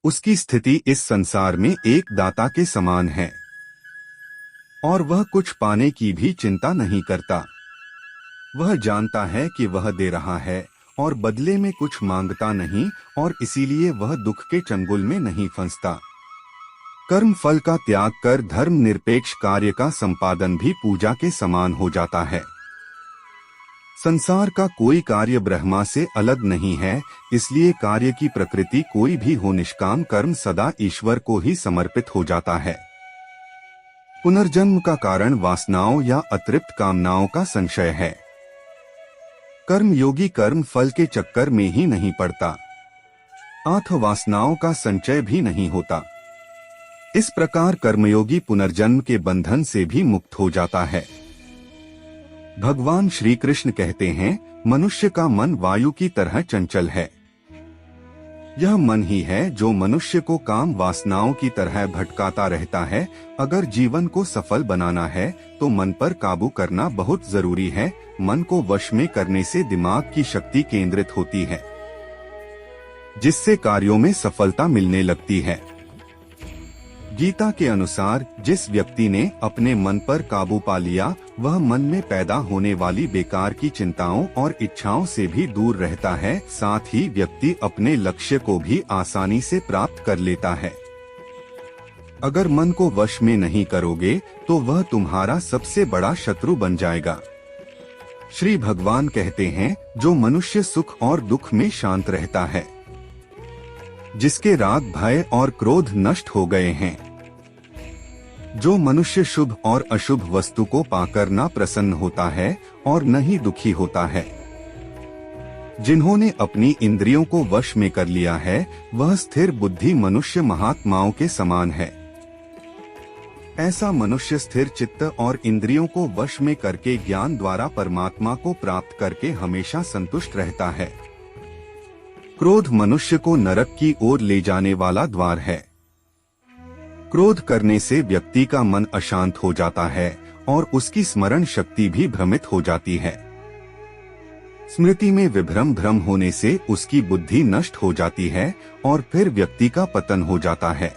उसकी स्थिति इस संसार में एक दाता के समान है और वह कुछ पाने की भी चिंता नहीं करता। वह जानता है कि वह दे रहा है और बदले में कुछ मांगता नहीं और इसीलिए वह दुख के चंगुल में नहीं फंसता। कर्म फल का त्याग कर धर्म निरपेक्ष कार्य का संपादन भी पूजा के समान हो जाता है। संसार का कोई कार्य ब्रह्मा से अलग नहीं है, इसलिए कार्य की प्रकृति कोई भी हो, निष्काम कर्म सदा ईश्वर को ही समर्पित हो जाता है। पुनर्जन्म का कारण वासनाओं या अतृप्त कामनाओं का संशय है। कर्म योगी कर्म फल के चक्कर में ही नहीं पड़ता, आठ वासनाओं का संचय भी नहीं होता। इस प्रकार कर्मयोगी पुनर्जन्म के बंधन से भी मुक्त हो जाता है। भगवान श्री कृष्ण कहते हैं, मनुष्य का मन वायु की तरह चंचल है। यह मन ही है जो मनुष्य को काम वासनाओं की तरह भटकाता रहता है। अगर जीवन को सफल बनाना है तो मन पर काबू करना बहुत जरूरी है। मन को वश में करने से दिमाग की शक्ति केंद्रित होती है, जिससे कार्यों में सफलता मिलने लगती है। गीता के अनुसार जिस व्यक्ति ने अपने मन पर काबू पा लिया वह मन में पैदा होने वाली बेकार की चिंताओं और इच्छाओं से भी दूर रहता है। साथ ही व्यक्ति अपने लक्ष्य को भी आसानी से प्राप्त कर लेता है। अगर मन को वश में नहीं करोगे तो वह तुम्हारा सबसे बड़ा शत्रु बन जाएगा। श्री भगवान कहते हैं, जो मनुष्य सुख और दुख में शांत रहता है, जिसके राग भय और क्रोध नष्ट हो गए हैं, जो मनुष्य शुभ और अशुभ वस्तु को पाकर न प्रसन्न होता है और न ही दुखी होता है, जिन्होंने अपनी इंद्रियों को वश में कर लिया है, वह स्थिर बुद्धि मनुष्य महात्माओं के समान है। ऐसा मनुष्य स्थिर चित्त और इंद्रियों को वश में करके ज्ञान द्वारा परमात्मा को प्राप्त करके हमेशा संतुष्ट रहता है। क्रोध मनुष्य को नरक की ओर ले जाने वाला द्वार है। क्रोध करने से व्यक्ति का मन अशांत हो जाता है और उसकी स्मरण शक्ति भी भ्रमित हो जाती है। स्मृति में भ्रम होने से उसकी बुद्धि नष्ट हो जाती है और फिर व्यक्ति का पतन हो जाता है।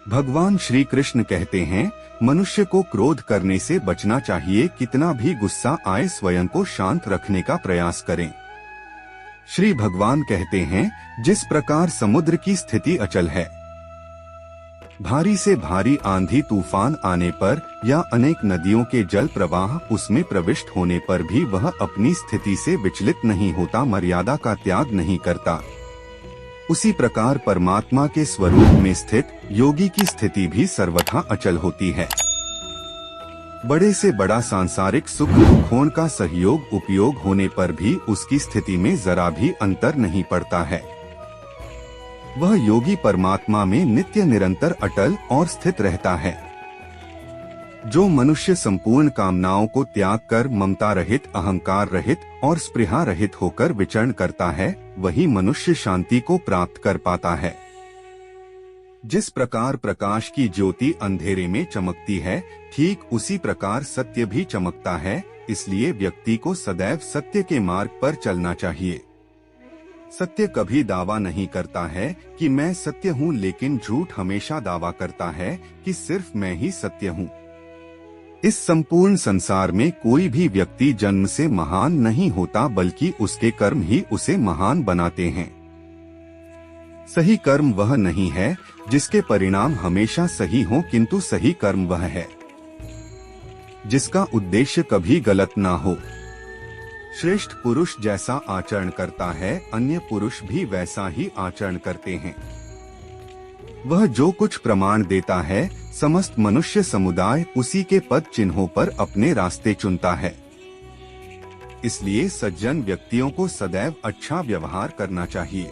भगवान श्री कृष्ण कहते हैं, मनुष्य को क्रोध करने से बचना चाहिए। कितना भी गुस्सा आए स्वयं को शांत रखने का प्रयास करें। श्री भगवान कहते हैं, जिस प्रकार समुद्र की स्थिति अचल है, भारी से भारी आंधी तूफान आने पर या अनेक नदियों के जल प्रवाह उसमें प्रविष्ट होने पर भी वह अपनी स्थिति से विचलित नहीं होता, मर्यादा का त्याग नहीं करता, उसी प्रकार परमात्मा के स्वरूप में स्थित योगी की स्थिति भी सर्वथा अचल होती है। बड़े से बड़ा सांसारिक सुख दुखों का सहयोग उपयोग होने पर भी उसकी स्थिति में जरा भी अंतर नहीं पड़ता है। वह योगी परमात्मा में नित्य निरंतर अटल और स्थित रहता है। जो मनुष्य संपूर्ण कामनाओं को त्याग कर ममता रहित, अहंकार रहित और स्पृहा रहित होकर विचरण करता है, वही मनुष्य शांति को प्राप्त कर पाता है। जिस प्रकार प्रकाश की ज्योति अंधेरे में चमकती है, ठीक उसी प्रकार सत्य भी चमकता है। इसलिए व्यक्ति को सदैव सत्य के मार्ग पर चलना चाहिए। सत्य कभी दावा नहीं करता है कि मैं सत्य हूँ, लेकिन झूठ हमेशा दावा करता है कि सिर्फ मैं ही सत्य हूँ। इस संपूर्ण संसार में कोई भी व्यक्ति जन्म से महान नहीं होता, बल्कि उसके कर्म ही उसे महान बनाते हैं। सही कर्म वह नहीं है जिसके परिणाम हमेशा सही हों, किंतु सही कर्म वह है जिसका उद्देश्य कभी गलत ना हो। श्रेष्ठ पुरुष जैसा आचरण करता है, अन्य पुरुष भी वैसा ही आचरण करते हैं। वह जो कुछ प्रमाण देता है, समस्त मनुष्य समुदाय उसी के पद चिन्हों पर अपने रास्ते चुनता है। इसलिए सज्जन व्यक्तियों को सदैव अच्छा व्यवहार करना चाहिए।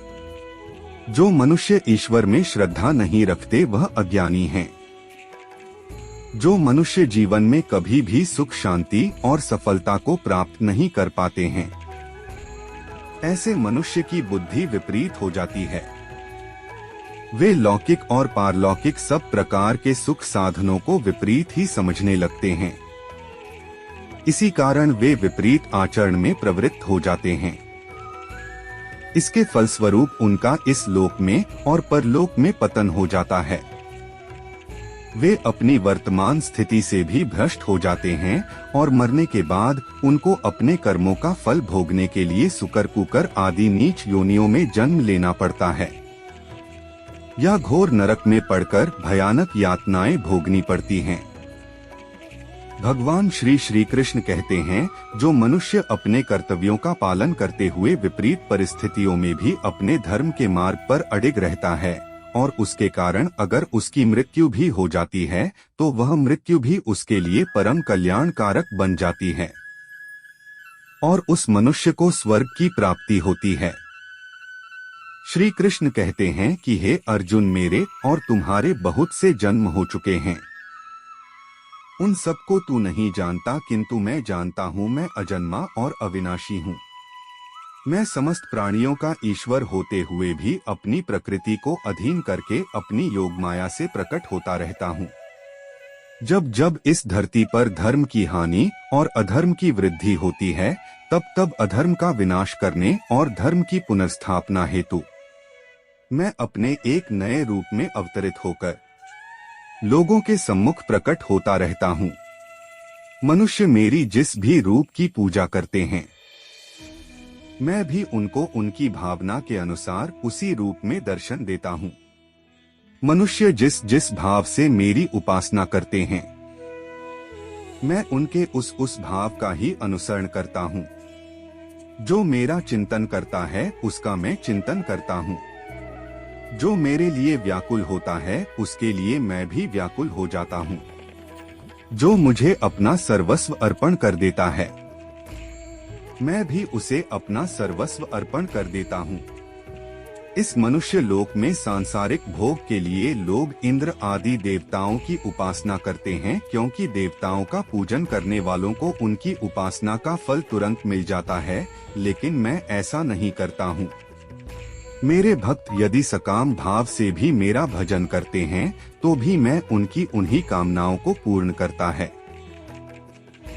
जो मनुष्य ईश्वर में श्रद्धा नहीं रखते वह अज्ञानी हैं। जो मनुष्य जीवन में कभी भी सुख शांति और सफलता को प्राप्त नहीं कर पाते हैं, ऐसे मनुष्य की बुद्धि विपरीत हो जाती है। वे लौकिक और पारलौकिक सब प्रकार के सुख साधनों को विपरीत ही समझने लगते हैं। इसी कारण वे विपरीत आचरण में प्रवृत्त हो जाते हैं। इसके फलस्वरूप उनका इस लोक में और परलोक में पतन हो जाता है। वे अपनी वर्तमान स्थिति से भी भ्रष्ट हो जाते हैं और मरने के बाद उनको अपने कर्मों का फल भोगने के लिए सुकर कुकर आदि नीच योनियों में जन्म लेना पड़ता है या घोर नरक में पड़कर भयानक यातनाएं भोगनी पड़ती हैं। भगवान श्री कृष्ण कहते हैं, जो मनुष्य अपने कर्तव्यों का पालन करते हुए विपरीत परिस्थितियों में भी अपने धर्म के मार्ग पर अडिग रहता है और उसके कारण अगर उसकी मृत्यु भी हो जाती है, तो वह मृत्यु भी उसके लिए परम कल्याणकारक बन जाती है और उस मनुष्य को स्वर्ग की प्राप्ति होती है। श्री कृष्ण कहते हैं कि हे अर्जुन, मेरे और तुम्हारे बहुत से जन्म हो चुके हैं। उन सबको तू नहीं जानता, किंतु मैं जानता हूँ। मैं अजन्मा और अविनाशी हूँ। मैं समस्त प्राणियों का ईश्वर होते हुए भी अपनी प्रकृति को अधीन करके अपनी योग माया से प्रकट होता रहता हूँ। जब जब इस धरती पर धर्म की हानि और अधर्म की वृद्धि होती है, तब तब अधर्म का विनाश करने और धर्म की पुनर्स्थापना हेतु मैं अपने एक नए रूप में अवतरित होकर लोगों के सम्मुख प्रकट होता रहता हूँ। मनुष्य मेरी जिस भी रूप की पूजा करते हैं, मैं भी उनको उनकी भावना के अनुसार उसी रूप में दर्शन देता हूँ। मनुष्य जिस जिस भाव से मेरी उपासना करते हैं, मैं उनके उस भाव का ही अनुसरण करता हूँ। जो मेरा चिंतन करता है उसका मैं चिंतन करता हूँ। जो मेरे लिए व्याकुल होता है उसके लिए मैं भी व्याकुल हो जाता हूँ। जो मुझे अपना सर्वस्व अर्पण कर देता है, मैं भी उसे अपना सर्वस्व अर्पण कर देता हूँ। इस मनुष्य लोक में सांसारिक भोग के लिए लोग इंद्र आदि देवताओं की उपासना करते हैं, क्योंकि देवताओं का पूजन करने वालों को उनकी उपासना का फल तुरंत मिल जाता है, लेकिन मैं ऐसा नहीं करता हूँ। मेरे भक्त यदि सकाम भाव से भी मेरा भजन करते हैं तो भी मैं उनकी उन्हीं कामनाओं को पूर्ण करता है,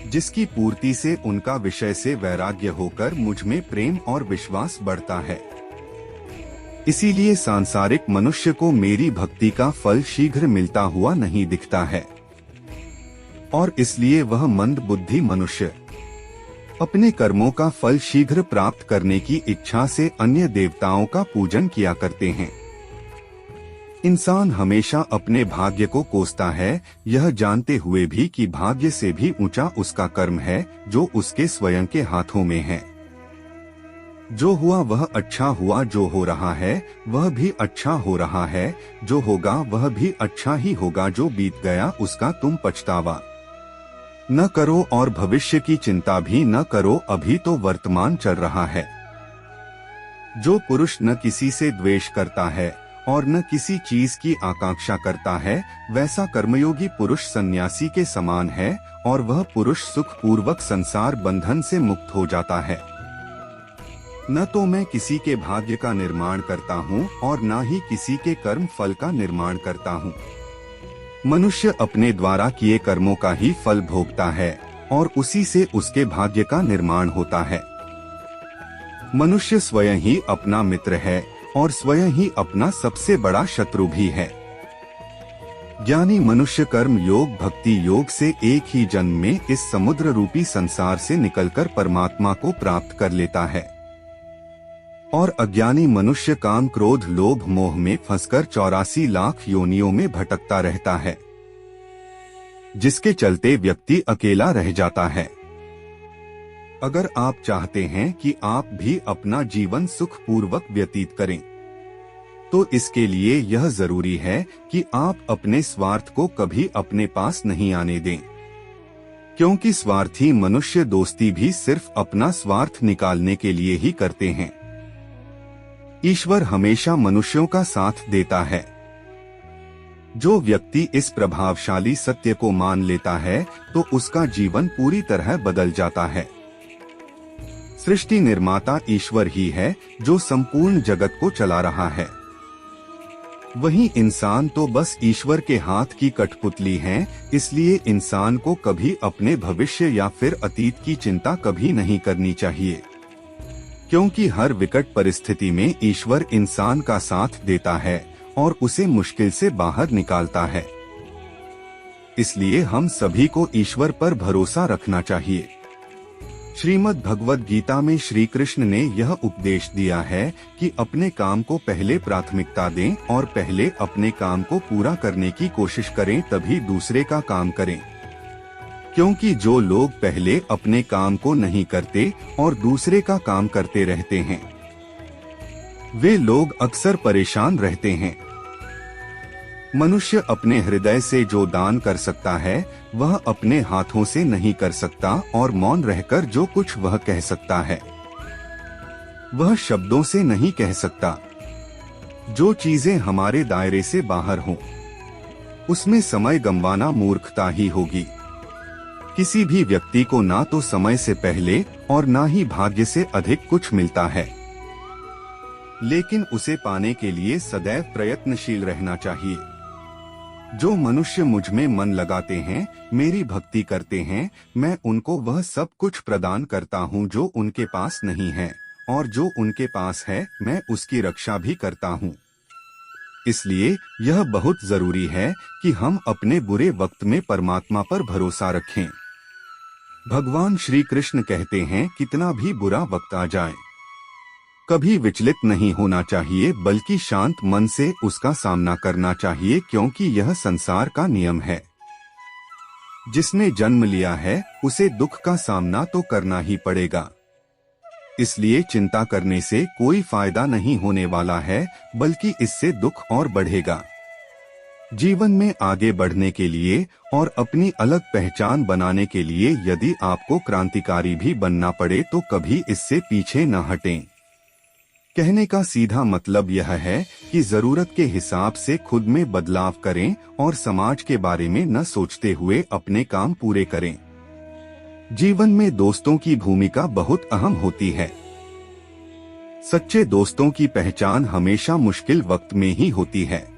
जिसकी पूर्ति से उनका विषय से वैराग्य होकर मुझ में प्रेम और विश्वास बढ़ता है। इसीलिए सांसारिक मनुष्य को मेरी भक्ति का फल शीघ्र मिलता हुआ नहीं दिखता है, और इसलिए वह मंद बुद्धि मनुष्य अपने कर्मों का फल शीघ्र प्राप्त करने की इच्छा से अन्य देवताओं का पूजन किया करते हैं। इंसान हमेशा अपने भाग्य को कोसता है, यह जानते हुए भी कि भाग्य से भी ऊंचा उसका कर्म है जो उसके स्वयं के हाथों में है। जो हुआ वह अच्छा हुआ, जो हो रहा है वह भी अच्छा हो रहा है, जो होगा वह भी अच्छा ही होगा, जो बीत गया उसका तुम पछतावा न करो और भविष्य की चिंता भी न करो, अभी तो वर्तमान चल रहा है। जो पुरुष न किसी से द्वेष करता है और न किसी चीज की आकांक्षा करता है, वैसा कर्मयोगी पुरुष सन्यासी के समान है, और वह पुरुष सुख पूर्वक संसार बंधन से मुक्त हो जाता है। न तो मैं किसी के भाग्य का निर्माण करता हूँ और न ही किसी के कर्म फल का निर्माण करता हूँ। मनुष्य अपने द्वारा किए कर्मों का ही फल भोगता है और उसी से उसके भाग्य का निर्माण होता है। मनुष्य स्वयं ही अपना मित्र है और स्वयं ही अपना सबसे बड़ा शत्रु भी है। ज्ञानी मनुष्य कर्म योग भक्ति योग से एक ही जन्म में इस समुद्र रूपी संसार से निकलकर परमात्मा को प्राप्त कर लेता है, और अज्ञानी मनुष्य काम क्रोध लोभ मोह में फंसकर 84 लाख योनियों में भटकता रहता है, जिसके चलते व्यक्ति अकेला रह जाता है। अगर आप चाहते हैं कि आप भी अपना जीवन सुख पूर्वक व्यतीत करें, तो इसके लिए यह जरूरी है कि आप अपने स्वार्थ को कभी अपने पास नहीं आने दें, क्योंकि स्वार्थी मनुष्य दोस्ती भी सिर्फ अपना स्वार्थ निकालने के लिए ही करते हैं। ईश्वर हमेशा मनुष्यों का साथ देता है। जो व्यक्ति इस प्रभावशाली सत्य को मान लेता है तो उसका जीवन पूरी तरह बदल जाता है। सृष्टि निर्माता ईश्वर ही है जो संपूर्ण जगत को चला रहा है। वहीं इंसान तो बस ईश्वर के हाथ की कठपुतली है, इसलिए इंसान को कभी अपने भविष्य या फिर अतीत की चिंता कभी नहीं करनी चाहिए, क्योंकि हर विकट परिस्थिति में ईश्वर इंसान का साथ देता है और उसे मुश्किल से बाहर निकालता है। इसलिए हम सभी को ईश्वर पर भरोसा रखना चाहिए। श्रीमद् भगवद गीता में श्री कृष्ण ने यह उपदेश दिया है कि अपने काम को पहले प्राथमिकता दें और पहले अपने काम को पूरा करने की कोशिश करें, तभी दूसरे का काम करें। क्योंकि जो लोग पहले अपने काम को नहीं करते और दूसरे का काम करते रहते हैं, वे लोग अक्सर परेशान रहते हैं। मनुष्य अपने हृदय से जो दान कर सकता है वह अपने हाथों से नहीं कर सकता, और मौन रहकर जो कुछ वह कह सकता है वह शब्दों से नहीं कह सकता। जो चीजें हमारे दायरे से बाहर हों, उसमें समय गंवाना मूर्खता ही होगी। किसी भी व्यक्ति को ना तो समय से पहले और ना ही भाग्य से अधिक कुछ मिलता है, लेकिन उसे पाने के लिए सदैव प्रयत्नशील रहना चाहिए। जो मनुष्य मुझ में मन लगाते हैं, मेरी भक्ति करते हैं, मैं उनको वह सब कुछ प्रदान करता हूँ जो उनके पास नहीं है, और जो उनके पास है मैं उसकी रक्षा भी करता हूँ। इसलिए यह बहुत जरूरी है कि हम अपने बुरे वक्त में परमात्मा पर भरोसा रखें। भगवान श्री कृष्ण कहते हैं कितना भी बुरा वक्त आ जाए, कभी विचलित नहीं होना चाहिए, बल्कि शांत मन से उसका सामना करना चाहिए, क्योंकि यह संसार का नियम है। जिसने जन्म लिया है उसे दुख का सामना तो करना ही पड़ेगा। इसलिए चिंता करने से कोई फायदा नहीं होने वाला है, बल्कि इससे दुख और बढ़ेगा। जीवन में आगे बढ़ने के लिए और अपनी अलग पहचान बनाने के लिए यदि आपको क्रांतिकारी भी बनना पड़े तो कभी इससे पीछे न हटें। कहने का सीधा मतलब यह है कि जरूरत के हिसाब से खुद में बदलाव करें और समाज के बारे में न सोचते हुए अपने काम पूरे करें। जीवन में दोस्तों की भूमिका बहुत अहम होती है। सच्चे दोस्तों की पहचान हमेशा मुश्किल वक्त में ही होती है।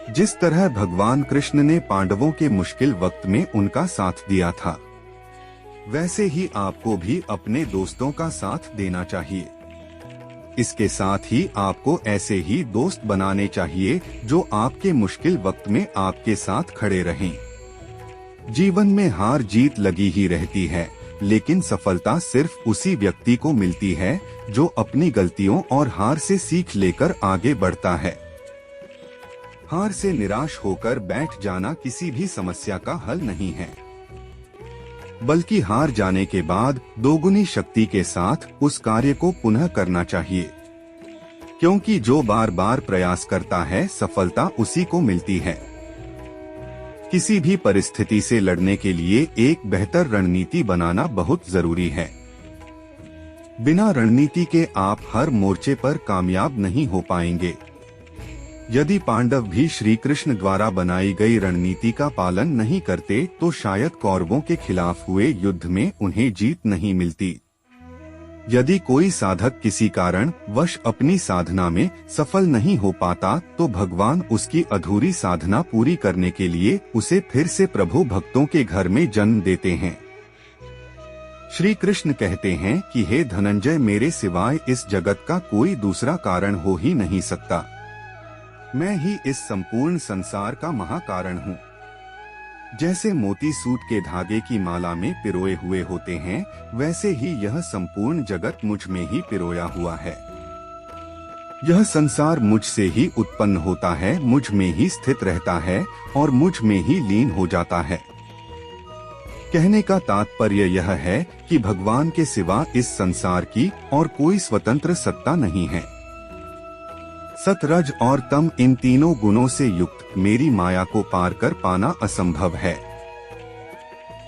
जिस तरह भगवान कृष्ण ने पांडवों के मुश्किल वक्त में उनका साथ दिया था, वैसे ही आपको भी अपने दोस्तों का साथ देना चाहिए। इसके साथ ही आपको ऐसे ही दोस्त बनाने चाहिए जो आपके मुश्किल वक्त में आपके साथ खड़े रहें। जीवन में हार जीत लगी ही रहती है, लेकिन सफलता सिर्फ उसी व्यक्ति को मिलती है जो अपनी गलतियों और हार से सीख लेकर आगे बढ़ता है। हार से निराश होकर बैठ जाना किसी भी समस्या का हल नहीं है, बल्कि हार जाने के बाद दोगुनी शक्ति के साथ उस कार्य को पुनः करना चाहिए, क्योंकि जो बार बार प्रयास करता है सफलता उसी को मिलती है। किसी भी परिस्थिति से लड़ने के लिए एक बेहतर रणनीति बनाना बहुत जरूरी है। बिना रणनीति के आप हर मोर्चे पर कामयाब नहीं हो पाएंगे। यदि पांडव भी श्री कृष्ण द्वारा बनाई गई रणनीति का पालन नहीं करते तो शायद कौरवों के खिलाफ हुए युद्ध में उन्हें जीत नहीं मिलती। यदि कोई साधक किसी कारण वश अपनी साधना में सफल नहीं हो पाता तो भगवान उसकी अधूरी साधना पूरी करने के लिए उसे फिर से प्रभु भक्तों के घर में जन्म देते हैं। श्री कृष्ण कहते हैं कि हे धनंजय, मेरे सिवाय इस जगत का कोई दूसरा कारण हो ही नहीं सकता। मैं ही इस संपूर्ण संसार का महाकारण हूँ। जैसे मोती सूत के धागे की माला में पिरोए हुए होते हैं, वैसे ही यह संपूर्ण जगत मुझ में ही पिरोया हुआ है। यह संसार मुझसे ही उत्पन्न होता है, मुझ में ही स्थित रहता है और मुझ में ही लीन हो जाता है। कहने का तात्पर्य यह है कि भगवान के सिवा इस संसार की और कोई स्वतंत्र सत्ता नहीं है। सत, रज और तम, इन तीनों गुणों से युक्त मेरी माया को पार कर पाना असंभव है।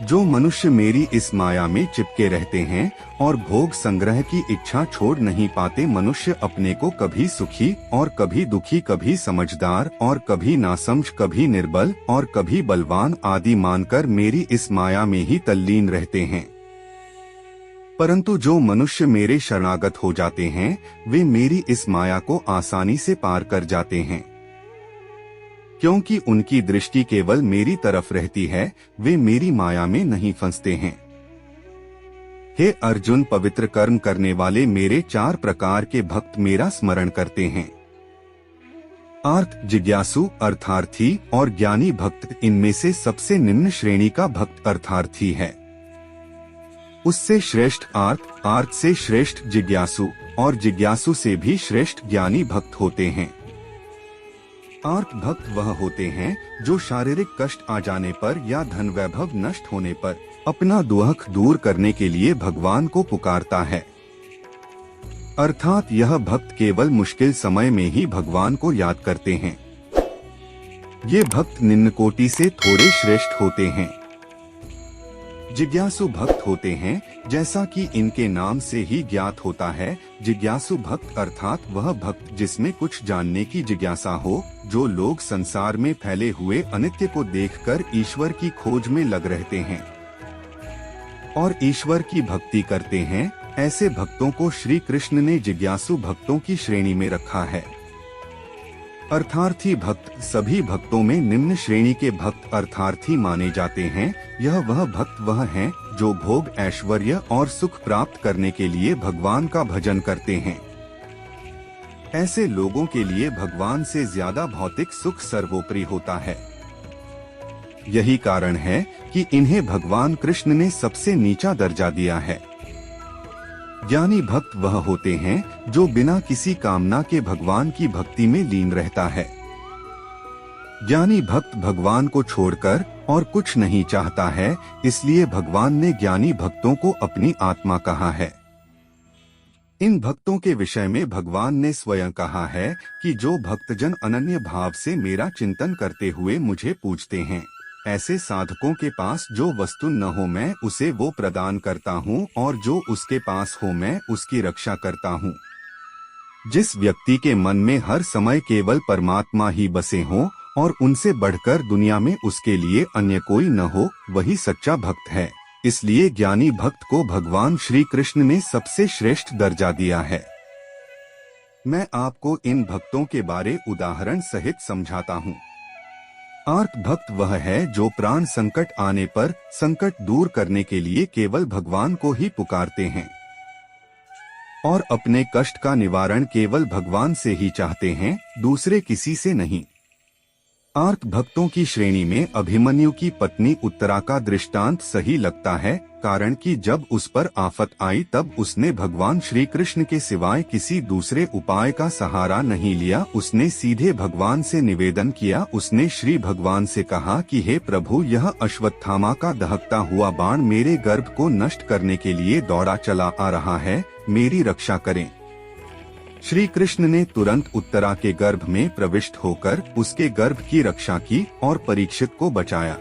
जो मनुष्य मेरी इस माया में चिपके रहते हैं और भोग संग्रह की इच्छा छोड़ नहीं पाते, मनुष्य अपने को कभी सुखी और कभी दुखी, कभी समझदार और कभी नासमझ, कभी निर्बल और कभी बलवान आदि मानकर मेरी इस माया में ही तल्लीन रहते हैं। परंतु जो मनुष्य मेरे शरणागत हो जाते हैं वे मेरी इस माया को आसानी से पार कर जाते हैं, क्योंकि उनकी दृष्टि केवल मेरी तरफ रहती है, वे मेरी माया में नहीं फंसते हैं। हे अर्जुन, पवित्र कर्म करने वाले मेरे 4 प्रकार के भक्त मेरा स्मरण करते हैं। आर्त, जिज्ञासु, अर्थार्थी और ज्ञानी भक्त, इनमें से सबसे निम्न श्रेणी का भक्त अर्थार्थी है। उससे श्रेष्ठ आर्त, आर्त से श्रेष्ठ जिज्ञासु और जिज्ञासु से भी श्रेष्ठ ज्ञानी भक्त होते हैं। आर्त भक्त वह होते हैं जो शारीरिक कष्ट आ जाने पर या धन वैभव नष्ट होने पर अपना दुख दूर करने के लिए भगवान को पुकारता है। अर्थात यह भक्त केवल मुश्किल समय में ही भगवान को याद करते हैं। ये भक्त निम्न कोटि से थोड़े श्रेष्ठ होते हैं। जिज्ञासु भक्त होते हैं, जैसा कि इनके नाम से ही ज्ञात होता है। जिज्ञासु भक्त अर्थात वह भक्त जिसमें कुछ जानने की जिज्ञासा हो, जो लोग संसार में फैले हुए अनित्य को देखकर ईश्वर की खोज में लग रहते हैं और ईश्वर की भक्ति करते हैं। ऐसे भक्तों को श्री कृष्ण ने जिज्ञासु भक्तों की श्रेणी में रखा है। अर्थार्थी भक्त सभी भक्तों में निम्न श्रेणी के भक्त अर्थार्थी माने जाते हैं। यह वह भक्त वह हैं जो भोग, ऐश्वर्य और सुख प्राप्त करने के लिए भगवान का भजन करते हैं। ऐसे लोगों के लिए भगवान से ज्यादा भौतिक सुख सर्वोपरि होता है। यही कारण है कि इन्हें भगवान कृष्ण ने सबसे नीचा दर्जा दिया है। ज्ञानी भक्त वह होते हैं जो बिना किसी कामना के भगवान की भक्ति में लीन रहता है। ज्ञानी भक्त भगवान को छोड़कर और कुछ नहीं चाहता है, इसलिए भगवान ने ज्ञानी भक्तों को अपनी आत्मा कहा है। इन भक्तों के विषय में भगवान ने स्वयं कहा है कि जो भक्तजन अनन्य भाव से मेरा चिंतन करते हुए मुझे पूजते हैं, ऐसे साधकों के पास जो वस्तु न हो मैं उसे वो प्रदान करता हूँ, और जो उसके पास हो मैं उसकी रक्षा करता हूँ। जिस व्यक्ति के मन में हर समय केवल परमात्मा ही बसे हों और उनसे बढ़कर दुनिया में उसके लिए अन्य कोई न हो, वही सच्चा भक्त है। इसलिए ज्ञानी भक्त को भगवान श्री कृष्ण ने सबसे श्रेष्ठ दर्जा दिया है। मैं आपको इन भक्तों के बारे उदाहरण सहित समझाता हूँ। आर्त भक्त वह है जो प्राण संकट आने पर संकट दूर करने के लिए केवल भगवान को ही पुकारते हैं और अपने कष्ट का निवारण केवल भगवान से ही चाहते हैं, दूसरे किसी से नहीं। आर्त भक्तों की श्रेणी में अभिमन्यु की पत्नी उत्तरा का दृष्टांत सही लगता है, कारण कि जब उस पर आफत आई तब उसने भगवान श्री कृष्ण के सिवाय किसी दूसरे उपाय का सहारा नहीं लिया। उसने सीधे भगवान से निवेदन किया। उसने श्री भगवान से कहा कि हे प्रभु, यह अश्वत्थामा का दहकता हुआ बाण मेरे गर्भ को नष्ट करने के लिए दौड़ा चला आ रहा है, मेरी रक्षा करें। श्री कृष्ण ने तुरंत उत्तरा के गर्भ में प्रविष्ट होकर उसके गर्भ की रक्षा की और परीक्षित को बचाया।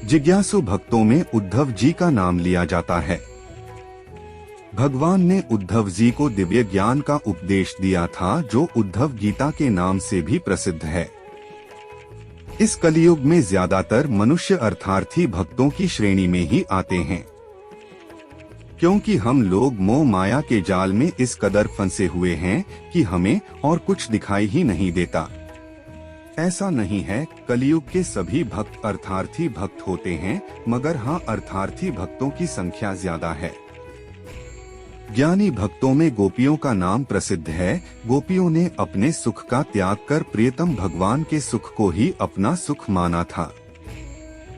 जिज्ञासु भक्तों में उद्धव जी का नाम लिया जाता है। भगवान ने उद्धव जी को दिव्य ज्ञान का उपदेश दिया था, जो उद्धव गीता के नाम से भी प्रसिद्ध है। इस कलयुग में ज्यादातर मनुष्य अर्थार्थी भक्तों की श्रेणी में ही आते हैं, क्योंकि हम लोग मोह माया के जाल में इस कदर फंसे हुए हैं कि हमें और कुछ दिखाई ही नहीं देता। ऐसा नहीं है, कलयुग के सभी भक्त अर्थार्थी भक्त होते हैं, मगर हाँ, अर्थार्थी भक्तों की संख्या ज्यादा है। ज्ञानी भक्तों में गोपियों का नाम प्रसिद्ध है। गोपियों ने अपने सुख का त्याग कर प्रियतम भगवान के सुख को ही अपना सुख माना था।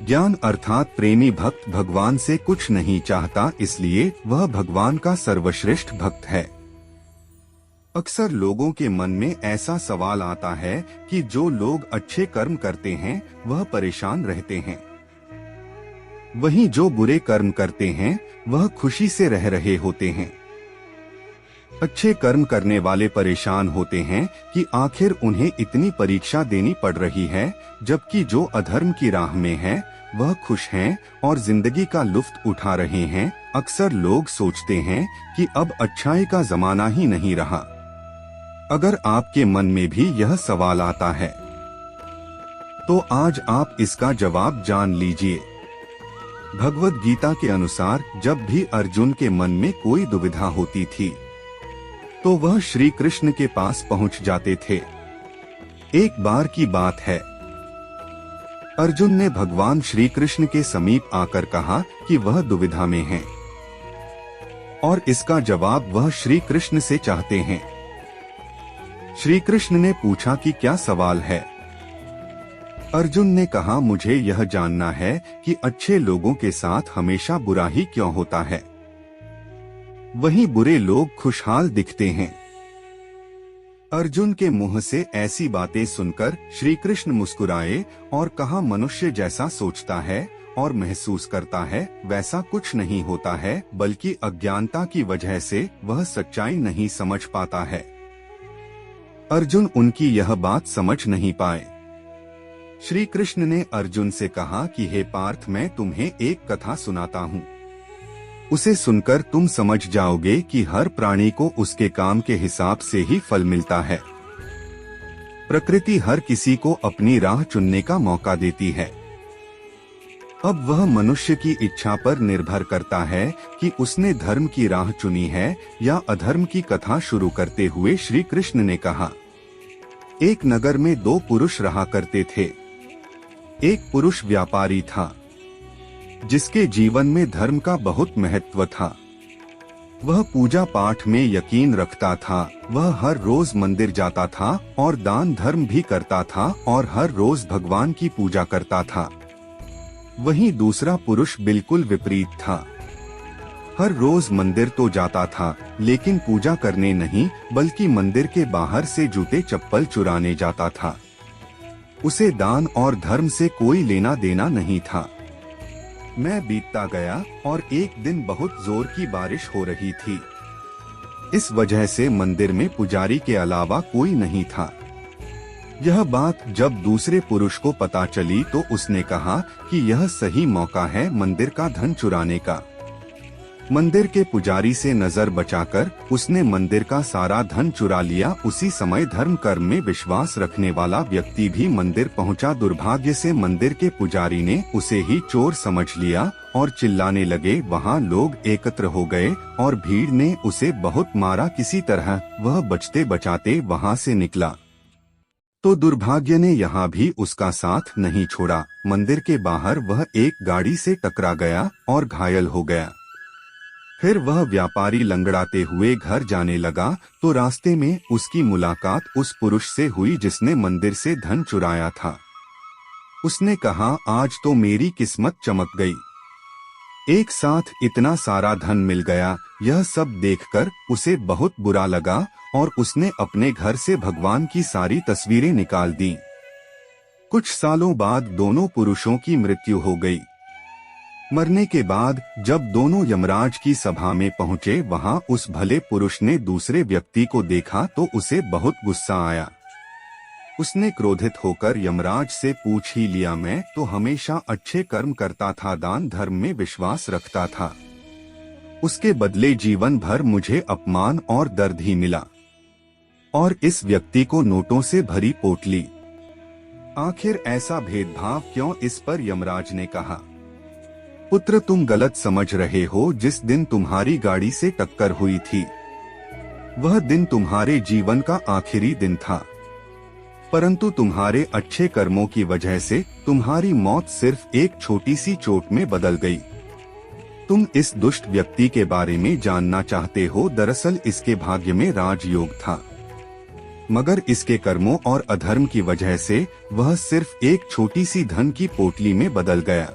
ज्ञान अर्थात प्रेमी भक्त भगवान से कुछ नहीं चाहता, इसलिए वह भगवान का सर्वश्रेष्ठ भक्त है। अक्सर लोगों के मन में ऐसा सवाल आता है कि जो लोग अच्छे कर्म करते हैं वह परेशान रहते हैं, वहीं जो बुरे कर्म करते हैं वह खुशी से रह रहे होते हैं। अच्छे कर्म करने वाले परेशान होते हैं कि आखिर उन्हें इतनी परीक्षा देनी पड़ रही है, जबकि जो अधर्म की राह में है वह खुश हैं और जिंदगी का लुत्फ उठा रहे हैं। अक्सर लोग सोचते हैं कि अब अच्छाई का जमाना ही नहीं रहा। अगर आपके मन में भी यह सवाल आता है तो आज आप इसका जवाब जान लीजिए। भगवद गीता के अनुसार जब भी अर्जुन के मन में कोई दुविधा होती थी तो वह श्री कृष्ण के पास पहुंच जाते थे। एक बार की बात है, अर्जुन ने भगवान श्री कृष्ण के समीप आकर कहा कि वह दुविधा में हैं और इसका जवाब वह श्री कृष्ण से चाहते हैं। श्री कृष्ण ने पूछा कि क्या सवाल है। अर्जुन ने कहा, मुझे यह जानना है कि अच्छे लोगों के साथ हमेशा बुरा ही क्यों होता है, वहीं बुरे लोग खुशहाल दिखते हैं। अर्जुन के मुंह से ऐसी बातें सुनकर श्री कृष्ण मुस्कुराए और कहा, मनुष्य जैसा सोचता है और महसूस करता है वैसा कुछ नहीं होता है, बल्कि अज्ञानता की वजह से वह सच्चाई नहीं समझ पाता है। अर्जुन उनकी यह बात समझ नहीं पाए। श्री कृष्ण ने अर्जुन से कहा कि हे पार्थ, मैं तुम्हें एक कथा सुनाता हूँ, उसे सुनकर तुम समझ जाओगे कि हर प्राणी को उसके काम के हिसाब से ही फल मिलता है। प्रकृति हर किसी को अपनी राह चुनने का मौका देती है। अब वह मनुष्य की इच्छा पर निर्भर करता है कि उसने धर्म की राह चुनी है या अधर्म की कथा शुरू करते हुए श्री कृष्ण ने कहा, एक नगर में दो पुरुष रहा करते थे। एक पुरुष व्यापारी था जिसके जीवन में धर्म का बहुत महत्व था। वह पूजा पाठ में यकीन रखता था। वह हर रोज मंदिर जाता था और दान धर्म भी करता था और हर रोज भगवान की पूजा करता था। वहीं दूसरा पुरुष बिल्कुल विपरीत था। हर रोज मंदिर तो जाता था, लेकिन पूजा करने नहीं बल्कि मंदिर के बाहर से जूते चप्पल चुराने जाता था। उसे दान और धर्म से कोई लेना देना नहीं था। मैं बीतता गया और एक दिन बहुत जोर की बारिश हो रही थी। इस वजह से मंदिर में पुजारी के अलावा कोई नहीं था। यह बात जब दूसरे पुरुष को पता चली तो उसने कहा कि यह सही मौका है मंदिर का धन चुराने का। मंदिर के पुजारी से नजर बचाकर उसने मंदिर का सारा धन चुरा लिया। उसी समय धर्म कर्म में विश्वास रखने वाला व्यक्ति भी मंदिर पहुंचा। दुर्भाग्य से मंदिर के पुजारी ने उसे ही चोर समझ लिया और चिल्लाने लगे। वहां लोग एकत्र हो गए और भीड़ ने उसे बहुत मारा। किसी तरह वह बचते बचाते वहां से निकला तो दुर्भाग्य ने यहाँ भी उसका साथ नहीं छोड़ा। मंदिर के बाहर वह एक गाड़ी से टकरा गया और घायल हो गया। फिर वह व्यापारी लंगड़ाते हुए घर जाने लगा तो रास्ते में उसकी मुलाकात उस पुरुष से हुई जिसने मंदिर से धन चुराया था। उसने कहा, आज तो मेरी किस्मत चमक गई, एक साथ इतना सारा धन मिल गया। यह सब देखकर उसे बहुत बुरा लगा और उसने अपने घर से भगवान की सारी तस्वीरें निकाल दी। कुछ सालों बाद दोनों पुरुषों की मृत्यु हो गई। मरने के बाद जब दोनों यमराज की सभा में पहुंचे, वहां उस भले पुरुष ने दूसरे व्यक्ति को देखा तो उसे बहुत गुस्सा आया। उसने क्रोधित होकर यमराज से पूछ ही लिया, मैं तो हमेशा अच्छे कर्म करता था, दान धर्म में विश्वास रखता था, उसके बदले जीवन भर मुझे अपमान और दर्द ही मिला। और इस व्यक्ति को नोटों से भरी पोटली, आखिर ऐसा भेदभाव क्यों? इस पर यमराज ने कहा, पुत्र तुम गलत समझ रहे हो। जिस दिन तुम्हारी गाड़ी से टक्कर हुई थी वह दिन तुम्हारे जीवन का आखिरी दिन था, परंतु तुम्हारे अच्छे कर्मों की वजह से तुम्हारी मौत सिर्फ एक छोटी सी चोट में बदल गई। तुम इस दुष्ट व्यक्ति के बारे में जानना चाहते हो। दरअसल इसके भाग्य में राजयोग था, मगर इसके कर्मों और अधर्म की वजह से वह सिर्फ एक छोटी सी धन की पोटली में बदल गया।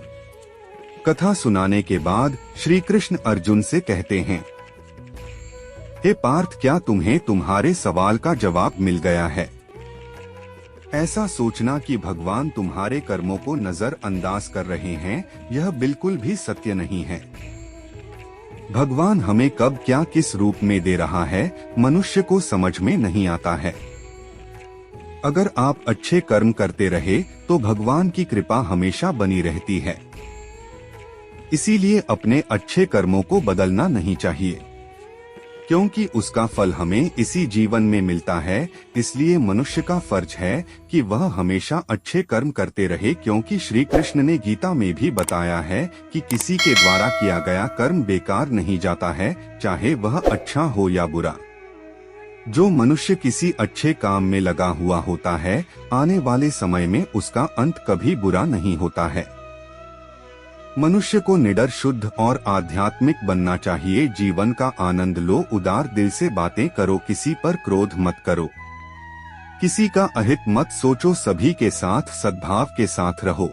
कथा सुनाने के बाद श्री कृष्ण अर्जुन से कहते हैं, हे पार्थ, क्या तुम्हें तुम्हारे सवाल का जवाब मिल गया है? ऐसा सोचना कि भगवान तुम्हारे कर्मों को नजरअंदाज कर रहे हैं, यह बिल्कुल भी सत्य नहीं है। भगवान हमें कब क्या किस रूप में दे रहा है, मनुष्य को समझ में नहीं आता है। अगर आप अच्छे कर्म करते रहे तो भगवान की कृपा हमेशा बनी रहती है। इसीलिए अपने अच्छे कर्मों को बदलना नहीं चाहिए, क्योंकि उसका फल हमें इसी जीवन में मिलता है। इसलिए मनुष्य का फर्ज है कि वह हमेशा अच्छे कर्म करते रहे, क्योंकि श्री कृष्ण ने गीता में भी बताया है कि किसी के द्वारा किया गया कर्म बेकार नहीं जाता है, चाहे वह अच्छा हो या बुरा। जो मनुष्य किसी अच्छे काम में लगा हुआ होता है, आने वाले समय में उसका अंत कभी बुरा नहीं होता है। मनुष्य को निडर, शुद्ध और आध्यात्मिक बनना चाहिए। जीवन का आनंद लो, उदार दिल से बातें करो, किसी पर क्रोध मत करो, किसी का अहित मत सोचो, सभी के साथ सद्भाव के साथ रहो।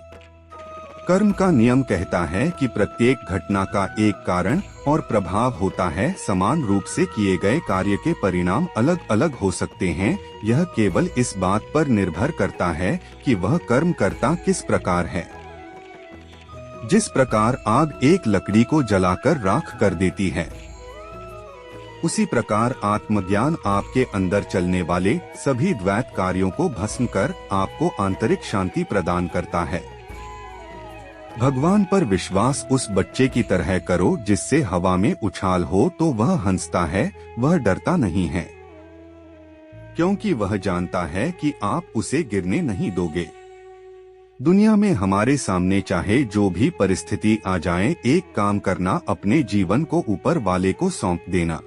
कर्म का नियम कहता है कि प्रत्येक घटना का एक कारण और प्रभाव होता है। समान रूप से किए गए कार्य के परिणाम अलग अलग हो सकते हैं। यह केवल इस बात पर निर्भर करता है कि वह कर्म करता किस प्रकार है। जिस प्रकार आग एक लकड़ी को जलाकर राख कर देती है, उसी प्रकार आत्मज्ञान आपके अंदर चलने वाले सभी द्वैत कार्यों को भस्म कर आपको आंतरिक शांति प्रदान करता है। भगवान पर विश्वास उस बच्चे की तरह करो जिससे हवा में उछाल हो तो वह हंसता है, वह डरता नहीं है, क्योंकि वह जानता है कि आप उसे गिरने नहीं दोगे। दुनिया में हमारे सामने चाहे जो भी परिस्थिति आ जाए, एक काम करना, अपने जीवन को ऊपर वाले को सौंप देना।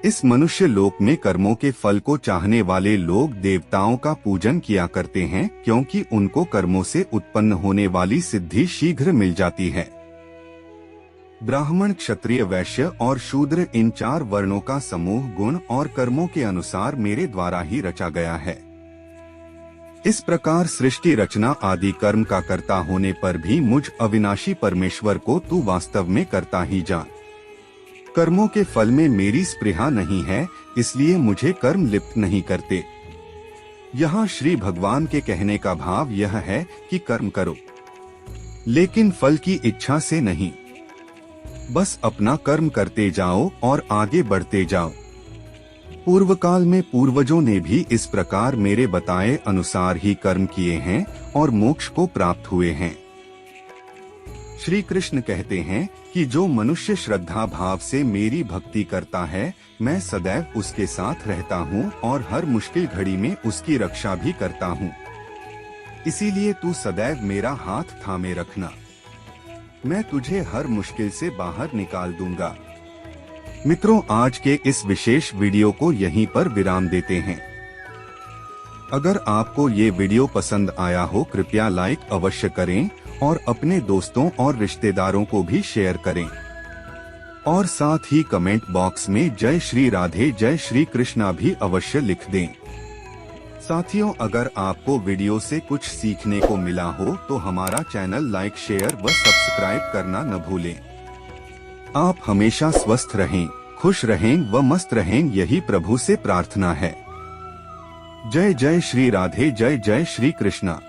इस मनुष्य लोक में कर्मों के फल को चाहने वाले लोग देवताओं का पूजन किया करते हैं, क्योंकि उनको कर्मों से उत्पन्न होने वाली सिद्धि शीघ्र मिल जाती है। ब्राह्मण, क्षत्रिय, वैश्य और शूद्र, इन 4 वर्णों का समूह गुण और कर्मों के अनुसार मेरे द्वारा ही रचा गया है। इस प्रकार सृष्टि रचना आदि कर्म का कर्ता होने पर भी मुझ अविनाशी परमेश्वर को तू वास्तव में करता ही जान। कर्मों के फल में मेरी स्पृहा नहीं है, इसलिए मुझे कर्म लिप्त नहीं करते। यहाँ श्री भगवान के कहने का भाव यह है कि कर्म करो, लेकिन फल की इच्छा से नहीं। बस अपना कर्म करते जाओ और आगे बढ़ते जाओ। पूर्व काल में पूर्वजों ने भी इस प्रकार मेरे बताए अनुसार ही कर्म किए हैं और मोक्ष को प्राप्त हुए हैं। श्री कृष्ण कहते हैं कि जो मनुष्य श्रद्धा भाव से मेरी भक्ति करता है, मैं सदैव उसके साथ रहता हूँ और हर मुश्किल घड़ी में उसकी रक्षा भी करता हूँ। इसीलिए तू सदैव मेरा हाथ थामे रखना, मैं तुझे हर मुश्किल से बाहर निकाल दूंगा। मित्रों, आज के इस विशेष वीडियो को यहीं पर विराम देते हैं। अगर आपको ये वीडियो पसंद आया हो, कृपया लाइक अवश्य करें और अपने दोस्तों और रिश्तेदारों को भी शेयर करें और साथ ही कमेंट बॉक्स में जय श्री राधे जय श्री कृष्णा भी अवश्य लिख दें। साथियों, अगर आपको वीडियो से कुछ सीखने को मिला हो तो हमारा चैनल लाइक, शेयर व सब्सक्राइब करना न भूलें। आप हमेशा स्वस्थ रहें, खुश रहें व मस्त रहें, यही प्रभु से प्रार्थना है। जय जय श्री राधे जय जय श्री कृष्णा।